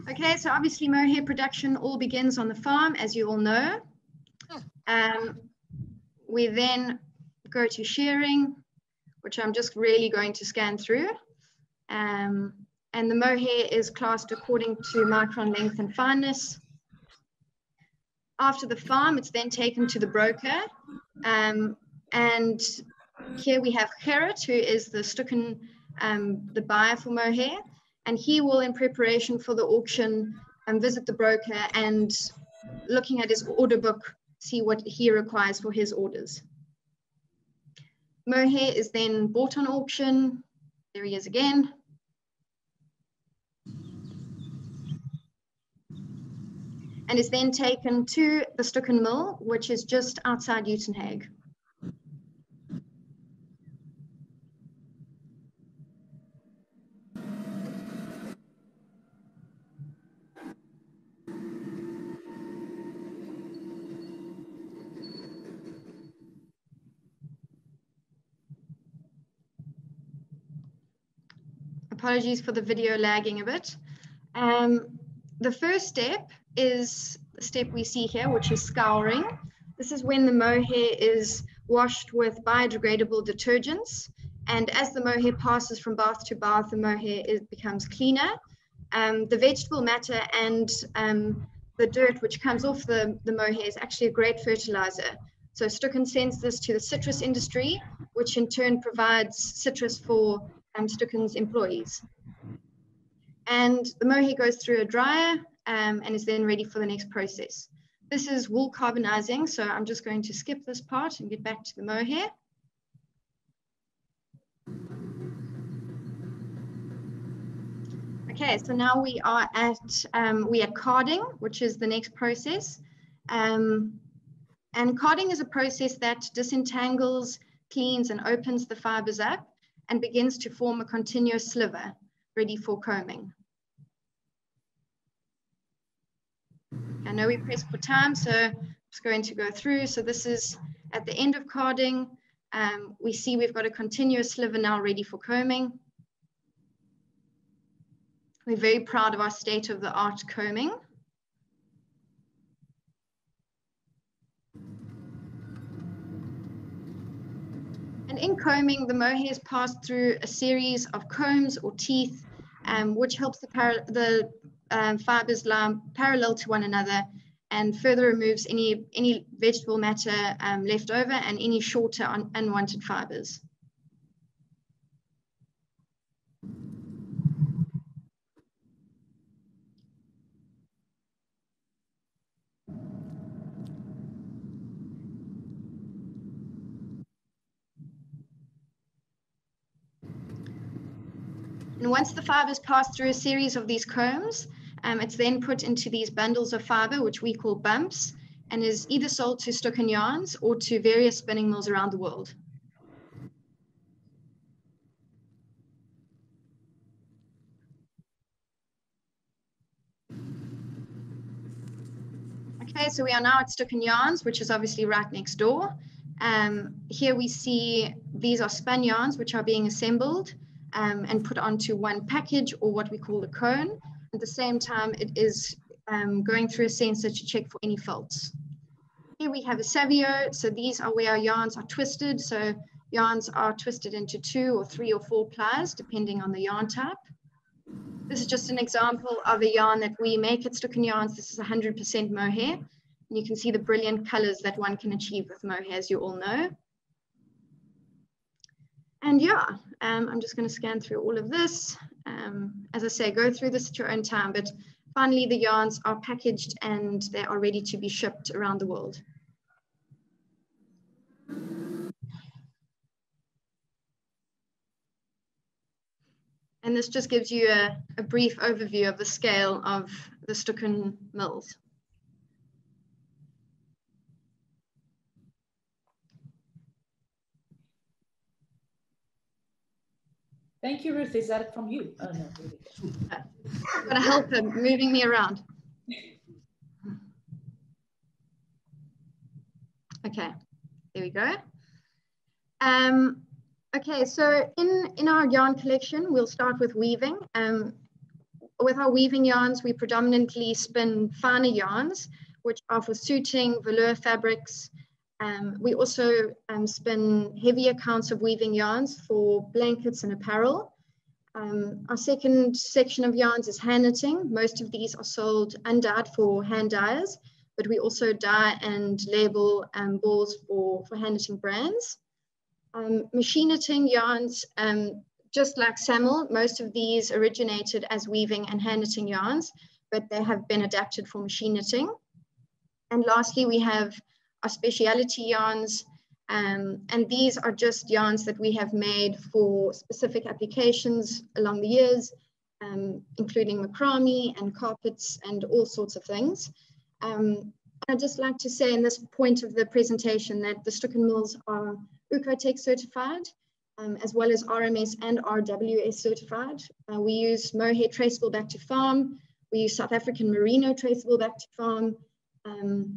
Okay, so obviously mohair production all begins on the farm, as you all know. We then go to shearing, which I'm just really going to scan through. And the mohair is classed according to micron length and fineness. After the farm, it's then taken to the broker. And here we have Gerrit, who is the Stucken, the buyer for mohair. And he will, in preparation for the auction, visit the broker and looking at his order book, see what he requires for his orders. Mohair is then bought on auction. There he is again. And is then taken to the Stucken mill, which is just outside Uitenhage. Apologies for the video lagging a bit. The first step is the step we see here, which is scouring. This is when the mohair is washed with biodegradable detergents. And as the mohair passes from bath to bath, the mohair becomes cleaner. The vegetable matter and the dirt which comes off the mohair is actually a great fertilizer. So Stucken sends this to the citrus industry, which in turn provides citrus for Stucken's employees. And the mohair goes through a dryer and is then ready for the next process. This is wool carbonizing, so I'm just going to skip this part and get back to the mohair. Okay, so now we are at carding, which is the next process. And carding is a process that disentangles, cleans, and opens the fibers up and begins to form a continuous sliver ready for combing. I know we pressed for time, so I'm just going to go through. So this is at the end of carding. We see we've got a continuous sliver now ready for combing. We're very proud of our state-of-the-art combing. And in combing, the mohair is passed through a series of combs or teeth, which helps the fibers lie parallel to one another and further removes any vegetable matter left over and any shorter unwanted fibers. And once the fibers pass through a series of these combs, it's then put into these bundles of fiber, which we call bumps. and is either sold to Stucken Yarns or to various spinning mills around the world. Okay, so we are now at Stucken Yarns, which is obviously right next door. Here we see these are spun yarns which are being assembled and put onto one package, or what we call a cone. At the same time, it is going through a sensor to check for any faults. Here we have a savio. So these are where our yarns are twisted. So yarns are twisted into 2 or 3 or 4 plies, depending on the yarn type. This is just an example of a yarn that we make at Stucken Yarns. This is 100% mohair. And you can see the brilliant colors that one can achieve with mohair, as you all know. And yeah, I'm just going to scan through all of this. As I say, go through this at your own time, but finally the yarns are packaged and they are ready to be shipped around the world. And this just gives you a brief overview of the scale of the Stucken mills. Thank you, Ruth. Is that from you? Oh, no. I'm going to help him moving me around. Okay, there we go. Okay, so in our yarn collection, we'll start with weaving. With our weaving yarns, we predominantly spin finer yarns, which are for suiting, velour fabrics. We also spin heavier counts of weaving yarns for blankets and apparel. Our second section of yarns is hand knitting. Most of these are sold undyed for hand dyers, but we also dye and label balls for hand knitting brands. Machine knitting yarns, just like SAMIL, most of these originated as weaving and hand knitting yarns, but they have been adapted for machine knitting. And lastly, we have our specialty yarns, and these are just yarns that we have made for specific applications along the years, including macrame and carpets and all sorts of things. I'd just like to say in this point of the presentation that the Stucken mills are Oecotech certified, as well as RMS and RWS certified. We use mohair traceable back to farm. We use South African merino traceable back to farm.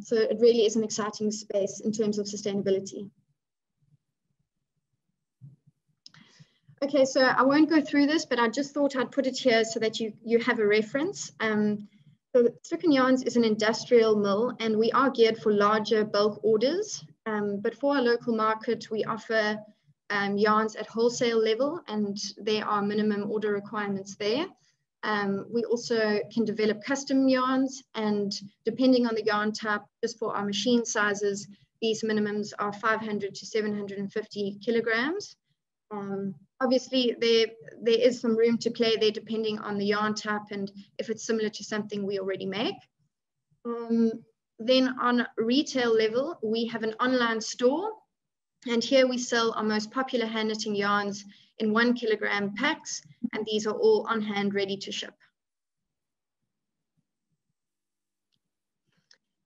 So it really is an exciting space in terms of sustainability. Okay, so I won't go through this, but I just thought I'd put it here so that you have a reference. So Stucken Yarns is an industrial mill, and we are geared for larger bulk orders. But for our local market, we offer yarns at wholesale level, and there are minimum order requirements there. We also can develop custom yarns, and depending on the yarn type, just for our machine sizes, these minimums are 500 to 750 kilograms. Obviously, there is some room to play there depending on the yarn type and if it's similar to something we already make. Then on retail level, we have an online store, and here we sell our most popular hand knitting yarns in 1 kilogram packs, and these are all on hand ready to ship.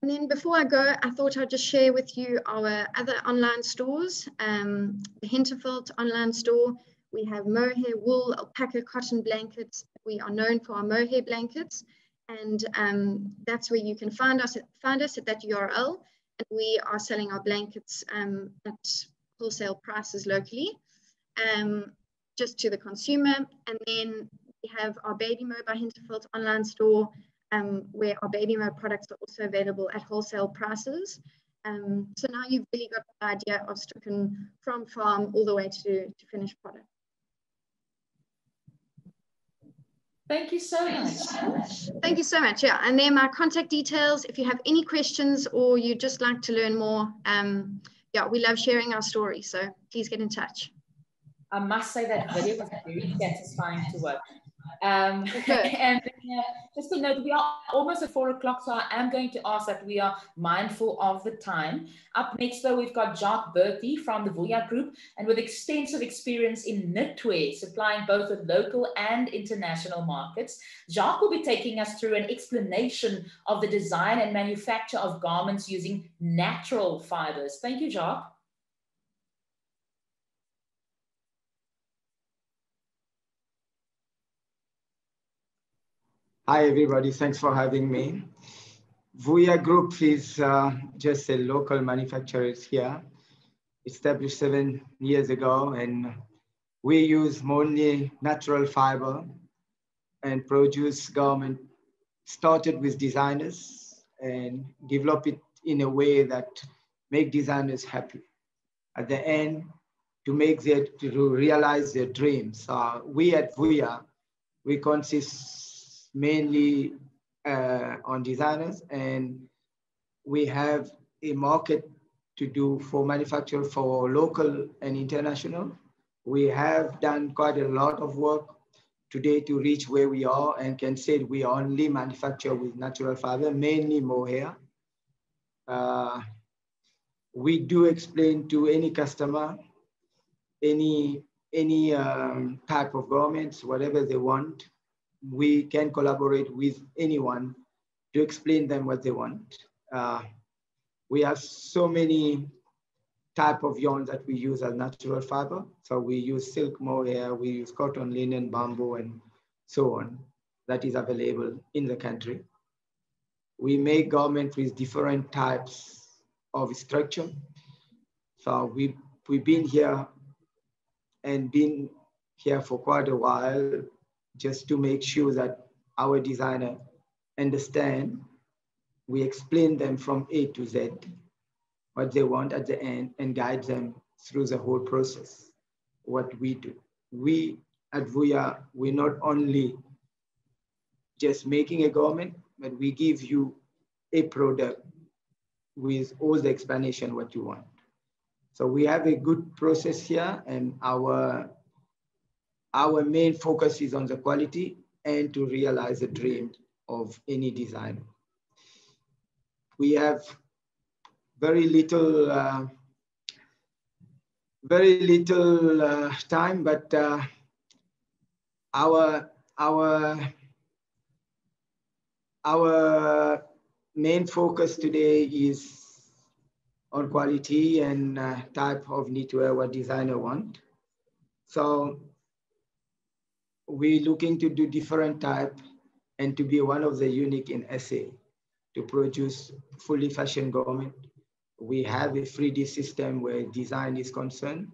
And then before I go, I thought I'd just share with you our other online stores. The Hinterveld online store, we have mohair, wool, alpaca, cotton blankets. We are known for our mohair blankets, and that's where you can find us at that URL. And we are selling our blankets at wholesale prices locally, just to the consumer. And then we have our Baby Mo by Hinterveld online store, where our Baby Mo products are also available at wholesale prices. So now you've really got the idea of Stucken from farm all the way to finished product. Thank you so much. Thank you so much. Yeah, and then my contact details. If you have any questions or you just like to learn more, yeah, we love sharing our story. So please get in touch. I must say that video was very satisfying to watch. And just to note, we are almost at 4 o'clock, so I am going to ask that we are mindful of the time. Up next, though, we've got Jacques Burthy from the Vuya Group, and with extensive experience in knitwear, supplying both with local and international markets. Jacques will be taking us through an explanation of the design and manufacture of garments using natural fibers. Thank you, Jacques. Hi, everybody. Thanks for having me. Vuya Group is just a local manufacturer here, established 7 years ago, and we use mainly natural fiber and produce garment. Started with designers and develop it in a way that make designers happy. At the end, to realize their dreams. We at Vuya, we consist mainly on designers, and we have a market to do for manufacture for local and international. We have done quite a lot of work today to reach where we are, and can say we only manufacture with natural fiber, mainly mohair. We do explain to any customer, any type of garments, whatever they want. We can collaborate with anyone to explain them what they want. We have so many type of yarns that we use as natural fiber. So we use silk, mohair, we use cotton, linen, bamboo, and so on. That is available in the country. We make garments with different types of structure. So we've been here for quite a while, just to make sure that our designer understand. We explain them from A to Z, what they want at the end, and guide them through the whole process, what we do. We at Vuya, we're not only just making a garment, but we give you a product with all the explanation what you want. So we have a good process here, and our main focus is on the quality and to realize the dream of any designer. We have very little time, but our main focus today is on quality and type of knitwear what designer want. So we're looking to do different type and to be one of the unique in SA to produce fully fashion garment. We have a 3D system where design is concerned.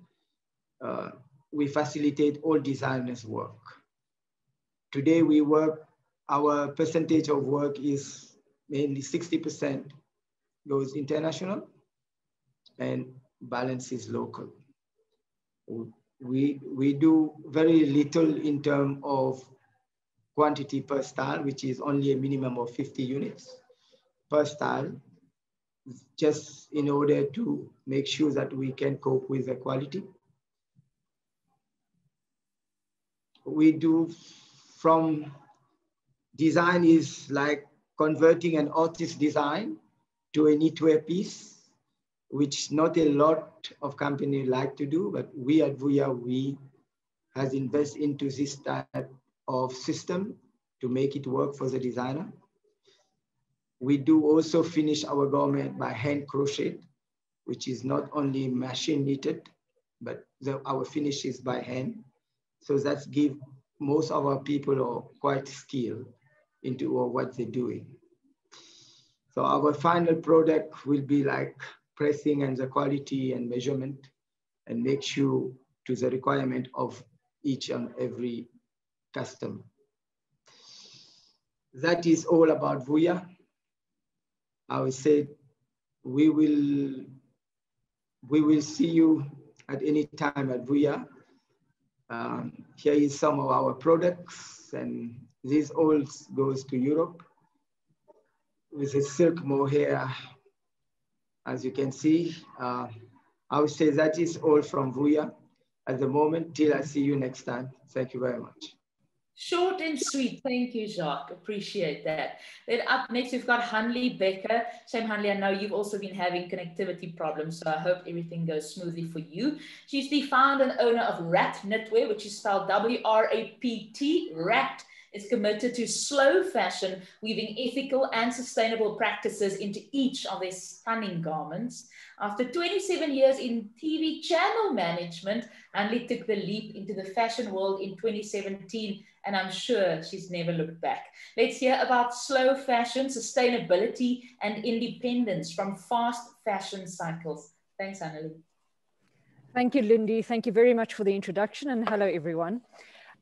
We facilitate all designers' work. Today we work, our percentage of work is mainly 60% goes international and balance is local. We do very little in terms of quantity per style, which is only a minimum of 50 units per style, just in order to make sure that we can cope with the quality. We do from design is like converting an artist design to a knitwear piece, which not a lot of companies like to do, but we at Vuya, we has invested into this type of system to make it work for the designer. We do also finish our garment by hand crochet, which is not only machine knitted, but our finish is by hand. So that's give most of our people are quite skilled into what they're doing. So our final product will be like pressing and the quality and measurement and make sure to the requirement of each and every customer. That is all about Vuya. I would say we will see you at any time at Vuya. Here is some of our products, and this all goes to Europe with a silk mohair. As you can see, I would say that is all from Vuya at the moment till I see you next time. Thank you very much. Short and sweet. Thank you, Jacques. Appreciate that. Then up next, we've got Hannelie Bekker. Shame, Hannelie, I know you've also been having connectivity problems, so I hope everything goes smoothly for you. She's the founder and owner of Wrapt knitwear, which is spelled W-R-A-P-T. Wrapt is committed to slow fashion, weaving ethical and sustainable practices into each of their stunning garments. After 27 years in TV channel management, Hannelie took the leap into the fashion world in 2017, and I'm sure she's never looked back. Let's hear about slow fashion, sustainability, and independence from fast fashion cycles. Thanks, Hannelie. Thank you, Lundi. Thank you very much for the introduction, and hello, everyone.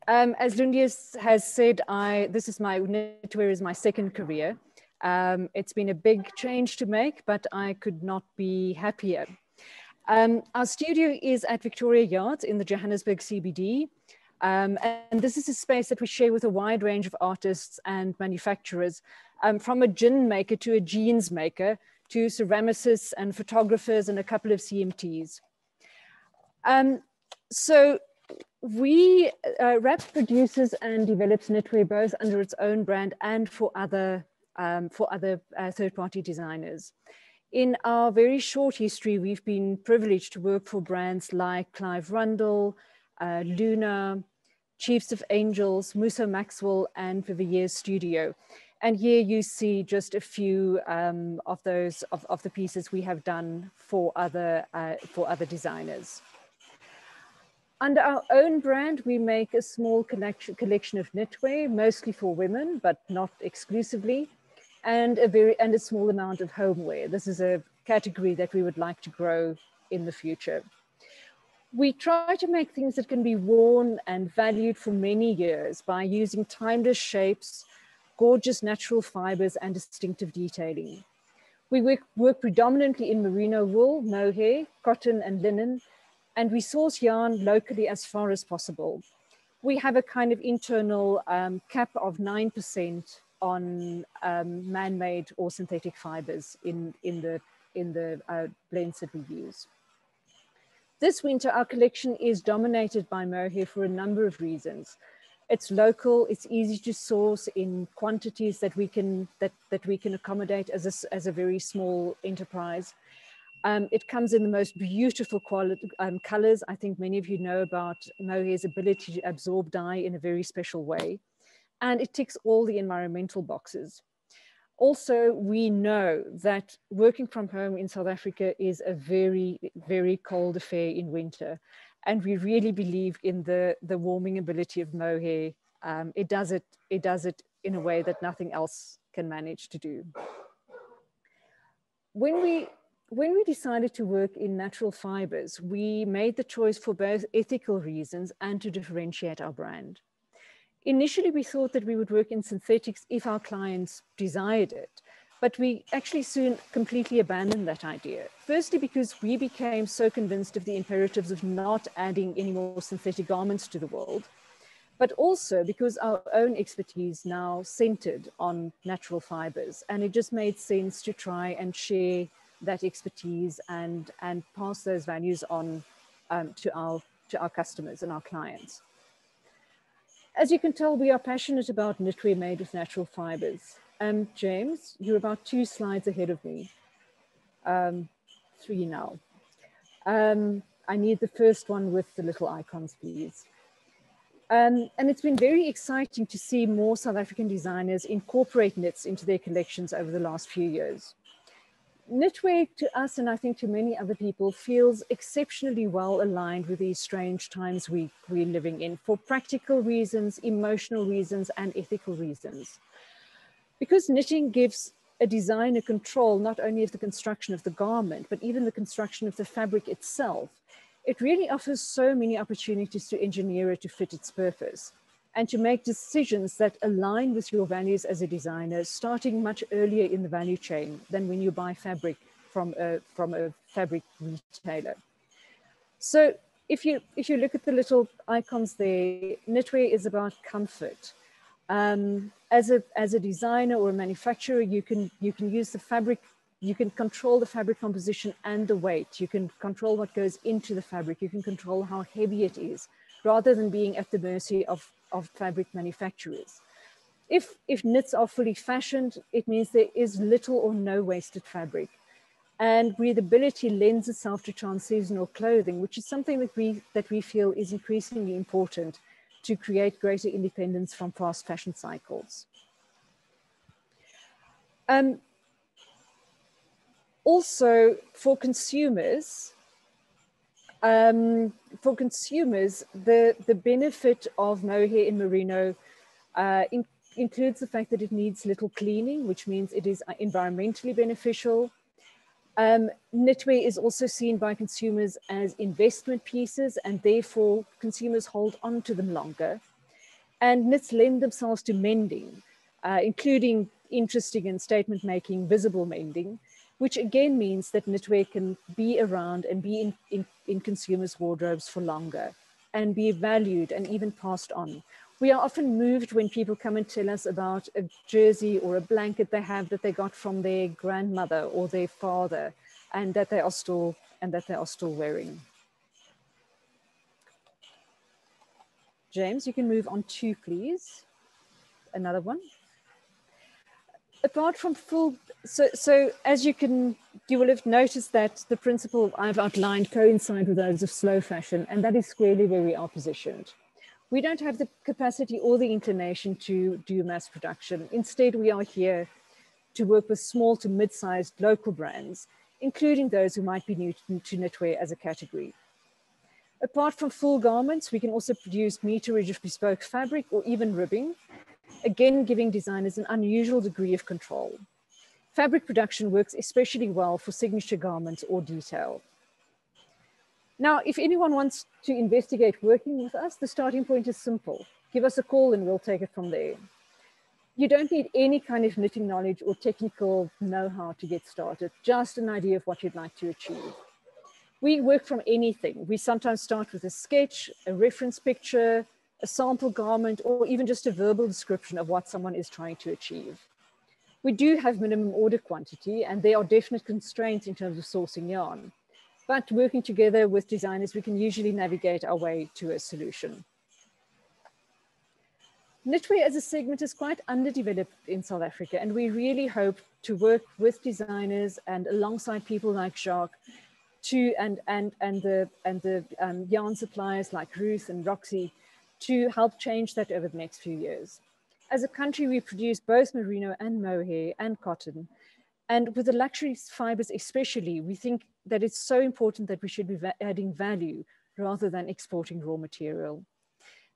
As Lundi has said, knitwear is my second career. It's been a big change to make, but I could not be happier. Our studio is at Victoria Yards in the Johannesburg CBD. And this is a space that we share with a wide range of artists and manufacturers, from a gin maker to a jeans maker, to ceramicists and photographers and a couple of CMTs. Wrapt produces and develops knitwear both under its own brand and for other third-party designers. In our very short history, we've been privileged to work for brands like Clive Rundle, Luna, Chiefs of Angels, Musso Maxwell, and Vivier Studio. And here you see just a few of the pieces we have done for other designers. Under our own brand, we make a small collection of knitwear, mostly for women, but not exclusively, and a small amount of homeware. This is a category that we would like to grow in the future. We try to make things that can be worn and valued for many years by using timeless shapes, gorgeous natural fibers, and distinctive detailing. We work predominantly in merino wool, mohair, cotton, and linen, and we source yarn locally as far as possible. We have a kind of internal cap of 9% on man-made or synthetic fibers in the blends that we use. This winter, our collection is dominated by mohair for a number of reasons. It's local, it's easy to source in quantities that we can accommodate as a very small enterprise. It comes in the most beautiful colors. I think many of you know about mohair's ability to absorb dye in a very special way. And it ticks all the environmental boxes. Also, we know that working from home in South Africa is a very, very cold affair in winter. And we really believe in the warming ability of mohair. It does it in a way that nothing else can manage to do. When we decided to work in natural fibers, we made the choice for both ethical reasons and to differentiate our brand. Initially, we thought that we would work in synthetics if our clients desired it, but we actually soon completely abandoned that idea. Firstly, because we became so convinced of the imperatives of not adding any more synthetic garments to the world, but also because our own expertise now centered on natural fibers, and it just made sense to try and share that expertise and pass those values on to our customers and our clients. As you can tell, we are passionate about knitwear made with natural fibers. James, you're about 2 slides ahead of me. 3 now. I need the first one with the little icons, please. And it's been very exciting to see more South African designers incorporate knits into their collections over the last few years. Knitwear to us, and I think to many other people, feels exceptionally well aligned with these strange times we're living in for practical reasons, emotional reasons, and ethical reasons. Because knitting gives a designer control not only of the construction of the garment, but even the construction of the fabric itself, it really offers so many opportunities to engineer it to fit its purpose and to make decisions that align with your values as a designer, starting much earlier in the value chain than when you buy fabric from a fabric retailer. So if you look at the little icons there, knitwear is about comfort. As a designer or a manufacturer, you can use the fabric, you can control the fabric composition and the weight. You can control what goes into the fabric. You can control how heavy it is, rather than being at the mercy of of fabric manufacturers. If knits are fully fashioned, it means there is little or no wasted fabric. And breathability lends itself to trans-seasonal clothing, which is something that we feel is increasingly important to create greater independence from fast fashion cycles. Also, for consumers, the benefit of mohair in merino includes the fact that it needs little cleaning, which means it is environmentally beneficial. Knitwear is also seen by consumers as investment pieces, and therefore consumers hold on to them longer. And knits lend themselves to mending, including interesting and statement-making visible mending, which again means that knitwear can be around and be in consumers' wardrobes for longer and be valued and even passed on. We are often moved when people come and tell us about a jersey or a blanket they have that they got from their grandmother or their father, and that they are still wearing. James, you can move on to, please. Another one. Apart from full, so as you will have noticed that the principle I've outlined coincide with those of slow fashion, and that is squarely where we are positioned. We don't have the capacity or the inclination to do mass production. Instead, we are here to work with small to mid-sized local brands, including those who might be new to knitwear as a category. Apart from full garments, we can also produce meterage of bespoke fabric or even ribbing, again giving designers an unusual degree of control. Fabric production works especially well for signature garments or detail. Now, if anyone wants to investigate working with us, the starting point is simple. Give us a call and we'll take it from there. You don't need any kind of knitting knowledge or technical know-how to get started, just an idea of what you'd like to achieve. We work from anything. We sometimes start with a sketch, a reference picture, a sample garment, or even just a verbal description of what someone is trying to achieve. We do have minimum order quantity, and there are definite constraints in terms of sourcing yarn. But working together with designers, we can usually navigate our way to a solution. Knitwear as a segment is quite underdeveloped in South Africa, and we really hope to work with designers and alongside people like Jacques and the yarn suppliers like Ruth and Roxy to help change that over the next few years. As a country, we produce both merino and mohair and cotton. And with the luxury fibers especially, we think that it's so important that we should be adding value rather than exporting raw material.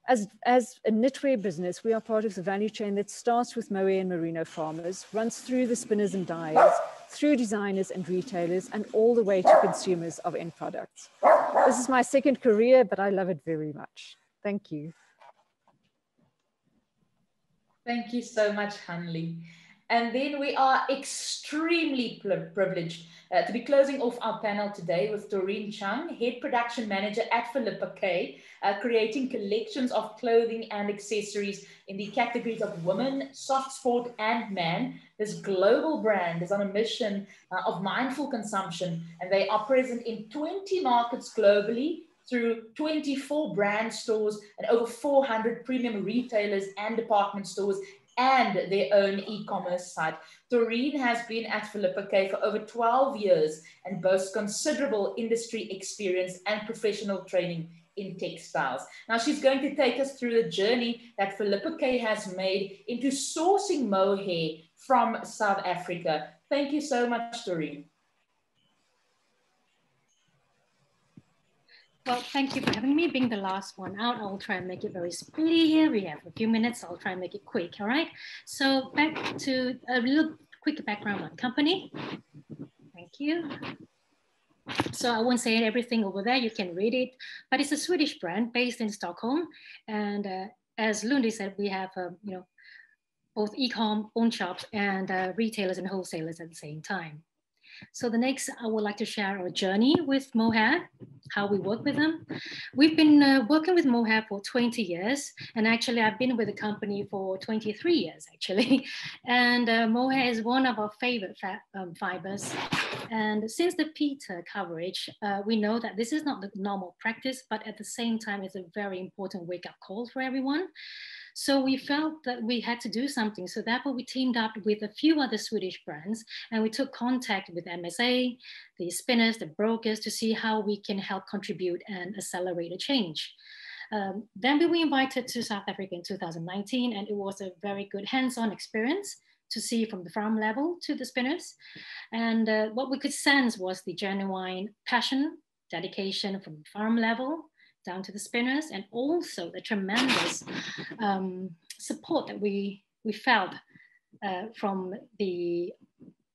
As a knitwear business, we are part of the value chain that starts with mohair and merino farmers, runs through the spinners and dyers, through designers and retailers, and all the way to consumers of end products. This is my second career, but I love it very much. Thank you. Thank you so much, Hannelie. And then we are extremely privileged to be closing off our panel today with Doreen Chiang, Head Production Manager at Filippa-K, creating collections of clothing and accessories in the categories of women, soft sport, and man. This global brand is on a mission of mindful consumption, and they are present in 20 markets globally through 24 brand stores and over 400 premium retailers and department stores, and their own e-commerce site. Doreen has been at Filippa-K for over 12 years and boasts considerable industry experience and professional training in textiles. Now she's going to take us through the journey that Filippa-K has made into sourcing mohair from South Africa. Thank you so much, Doreen. Well, thank you for having me. Being the last one out, I'll try and make it very speedy here. We have a few minutes. I'll try and make it quick, all right? So back to a little quick background on the company. Thank you. So I won't say everything over there. You can read it. But it's a Swedish brand based in Stockholm. And as Lundi said, we have both e-com, own shops, and retailers and wholesalers at the same time. So the next, I would like to share our journey with Mohair, how we work with them. We've been working with Mohair for 20 years, and actually I've been with the company for 23 years actually. And Mohair is one of our favorite fibers. And since the PETA coverage, we know that this is not the normal practice, but at the same time, it's a very important wake-up call for everyone. So we felt that we had to do something. So therefore we teamed up with a few other Swedish brands, and we took contact with MSA, the spinners, the brokers, to see how we can help contribute and accelerate a change. Then we were invited to South Africa in 2019, and it was a very good hands-on experience to see from the farm level to the spinners. And what we could sense was the genuine passion, dedication from the farm level down to the spinners, and also the tremendous support that we felt from the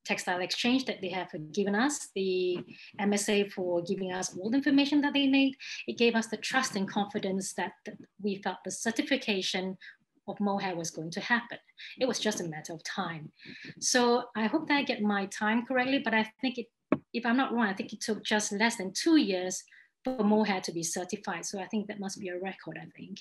textile exchange that they have given us, the MSA for giving us all the information that they need. It gave us the trust and confidence that we felt the certification of Mohair was going to happen. It was just a matter of time. So I hope that I get my time correctly, but I think if I'm not wrong, I think it took just less than 2 years for Mohair to be certified. So I think that must be a record, I think.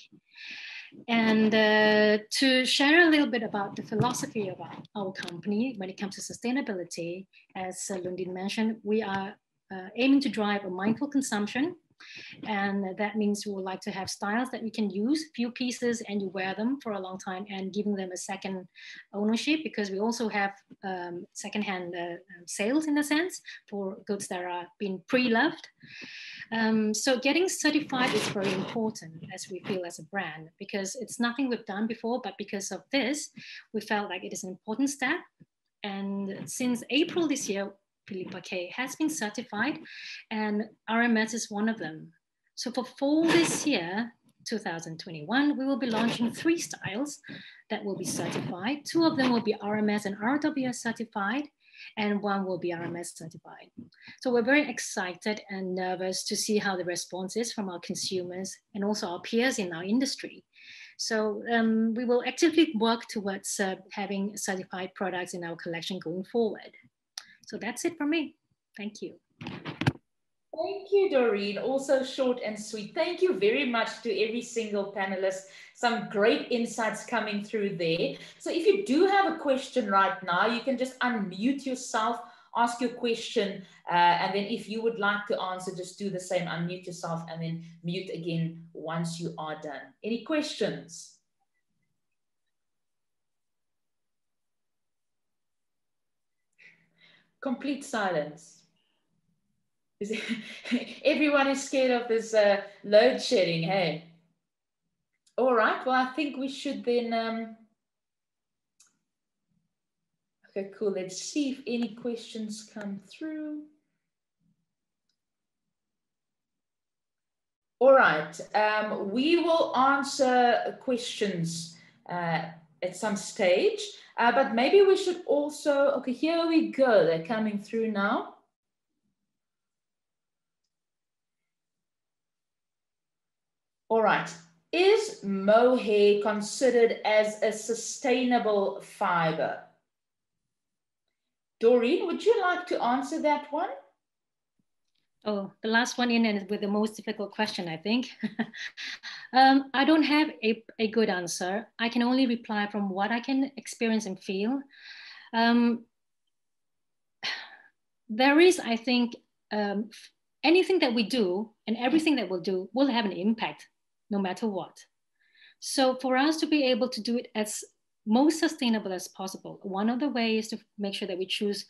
And to share a little bit about the philosophy of our company when it comes to sustainability, as Lundi mentioned, we are aiming to drive a mindful consumption. And that means we would like to have styles that we can use, few pieces, and you wear them for a long time, and giving them a second ownership, because we also have secondhand sales in a sense for goods that are being pre-loved. So getting certified is very important, as we feel as a brand, because it's nothing we've done before, but because of this, we felt like it is an important step. And since April this year, Filippa-K has been certified, and RMS is one of them. So for fall this year, 2021, we will be launching 3 styles that will be certified. 2 of them will be RMS and RWS certified, and 1 will be RMS certified. So we're very excited and nervous to see how the response is from our consumers and also our peers in our industry. So we will actively work towards having certified products in our collection going forward. So that's it for me. Thank you. Thank you, Doreen. Also short and sweet. Thank you very much to every single panelist. Some great insights coming through there. So if you do have a question right now, you can just unmute yourself, ask your question, and then if you would like to answer, just do the same, unmute yourself and then mute again once you are done. Any questions? Complete silence. Everyone is scared of this load shedding, hey? All right, well, I think we should then, okay, cool. Let's see if any questions come through. All right, we will answer questions at some stage, but maybe we should also, okay, here we go. They're coming through now. All right, is mohair considered as a sustainable fiber? Doreen, would you like to answer that one? Oh, the last one in and with the most difficult question, I think. I don't have a good answer. I can only reply from what I can experience and feel. There is, I think, anything that we do and everything that we'll do will have an impact no matter what. So for us to be able to do it as most sustainable as possible, one of the ways to make sure that we choose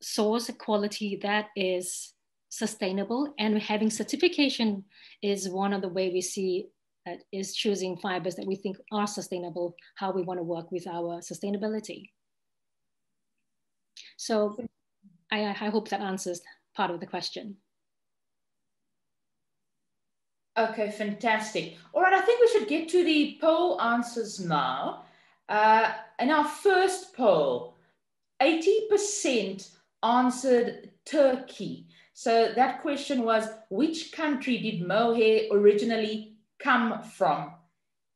source quality that is sustainable, and having certification is one of the way we see that is choosing fibers that we think are sustainable, how we want to work with our sustainability. So I hope that answers part of the question. Okay, fantastic. All right, I think we should get to the poll answers now. In our first poll, 80% answered Turkey. So that question was, which country did mohair originally come from?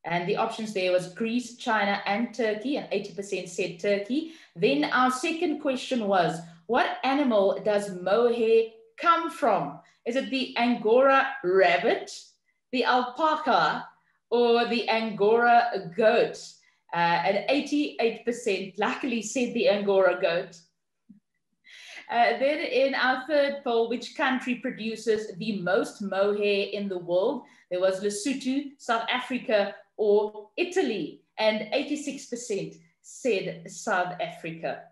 And the options there was Greece, China, and Turkey, and 80% said Turkey. Then our second question was, what animal does mohair come from? Is it the Angora rabbit, the alpaca, or the Angora goat? And 88% luckily said the Angora goat. Then in our third poll, which country produces the most mohair in the world? There was Lesotho, South Africa, or Italy. And 86% said South Africa.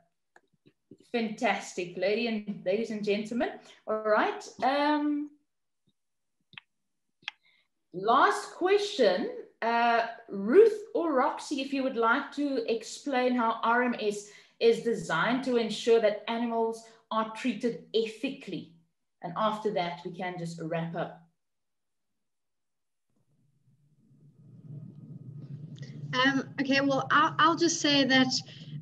Fantastic, ladies and gentlemen. All right. Last question. Ruth or Roxy, if you would like to explain how RMS is designed to ensure that animals are treated ethically. And after that, we can just wrap up. Okay, well, I'll just say that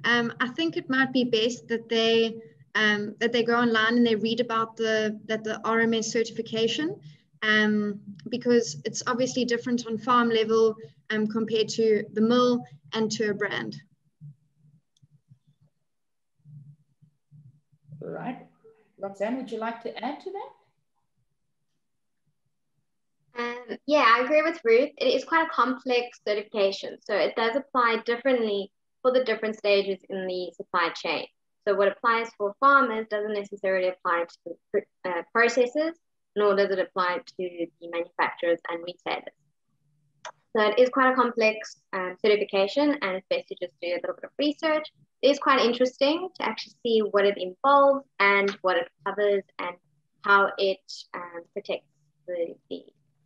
I think it might be best that they go online and they read about the RMS certification, because it's obviously different on farm level compared to the mill and to a brand. All right. Roxanne, would you like to add to that? Yeah, I agree with Ruth. It is quite a complex certification. So it does apply differently for the different stages in the supply chain. So what applies for farmers doesn't necessarily apply to processors, nor does it apply to the manufacturers and retailers. So it is quite a complex certification, and it's best to just do a little bit of research. It is quite interesting to actually see what it involves and what it covers and how it protects the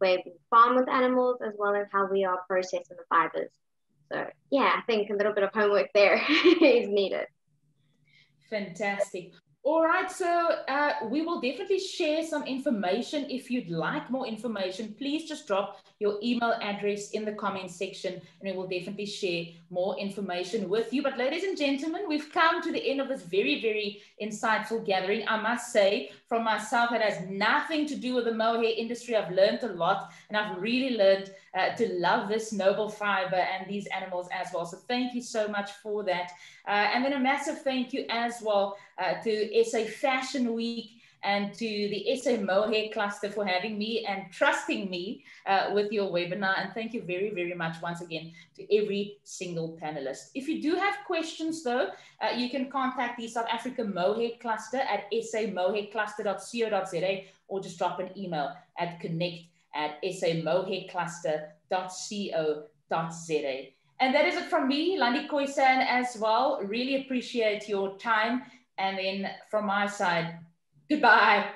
way we farm with animals, as well as how we are processing the fibers. So yeah, I think a little bit of homework there is needed. Fantastic. All right, so we will definitely share some information. If you'd like more information, please just drop your email address in the comment section and we will definitely share more information with you. But ladies and gentlemen, we've come to the end of this very, very insightful gathering. I must say from myself, it has nothing to do with the mohair industry. I've learned a lot, and I've really learned to love this noble fiber and these animals as well. So thank you so much for that. And then a massive thank you as well to SA Fashion Week and to the SA Mohair Cluster for having me and trusting me with your webinar. And thank you very, very much once again to every single panelist. If you do have questions though, you can contact the South Africa Mohair Cluster at samohaircluster.co.za or just drop an email at connect@samohaircluster.co.za. And that is it from me, Lundi Khoisan, as well. Really appreciate your time. And then from my side, goodbye.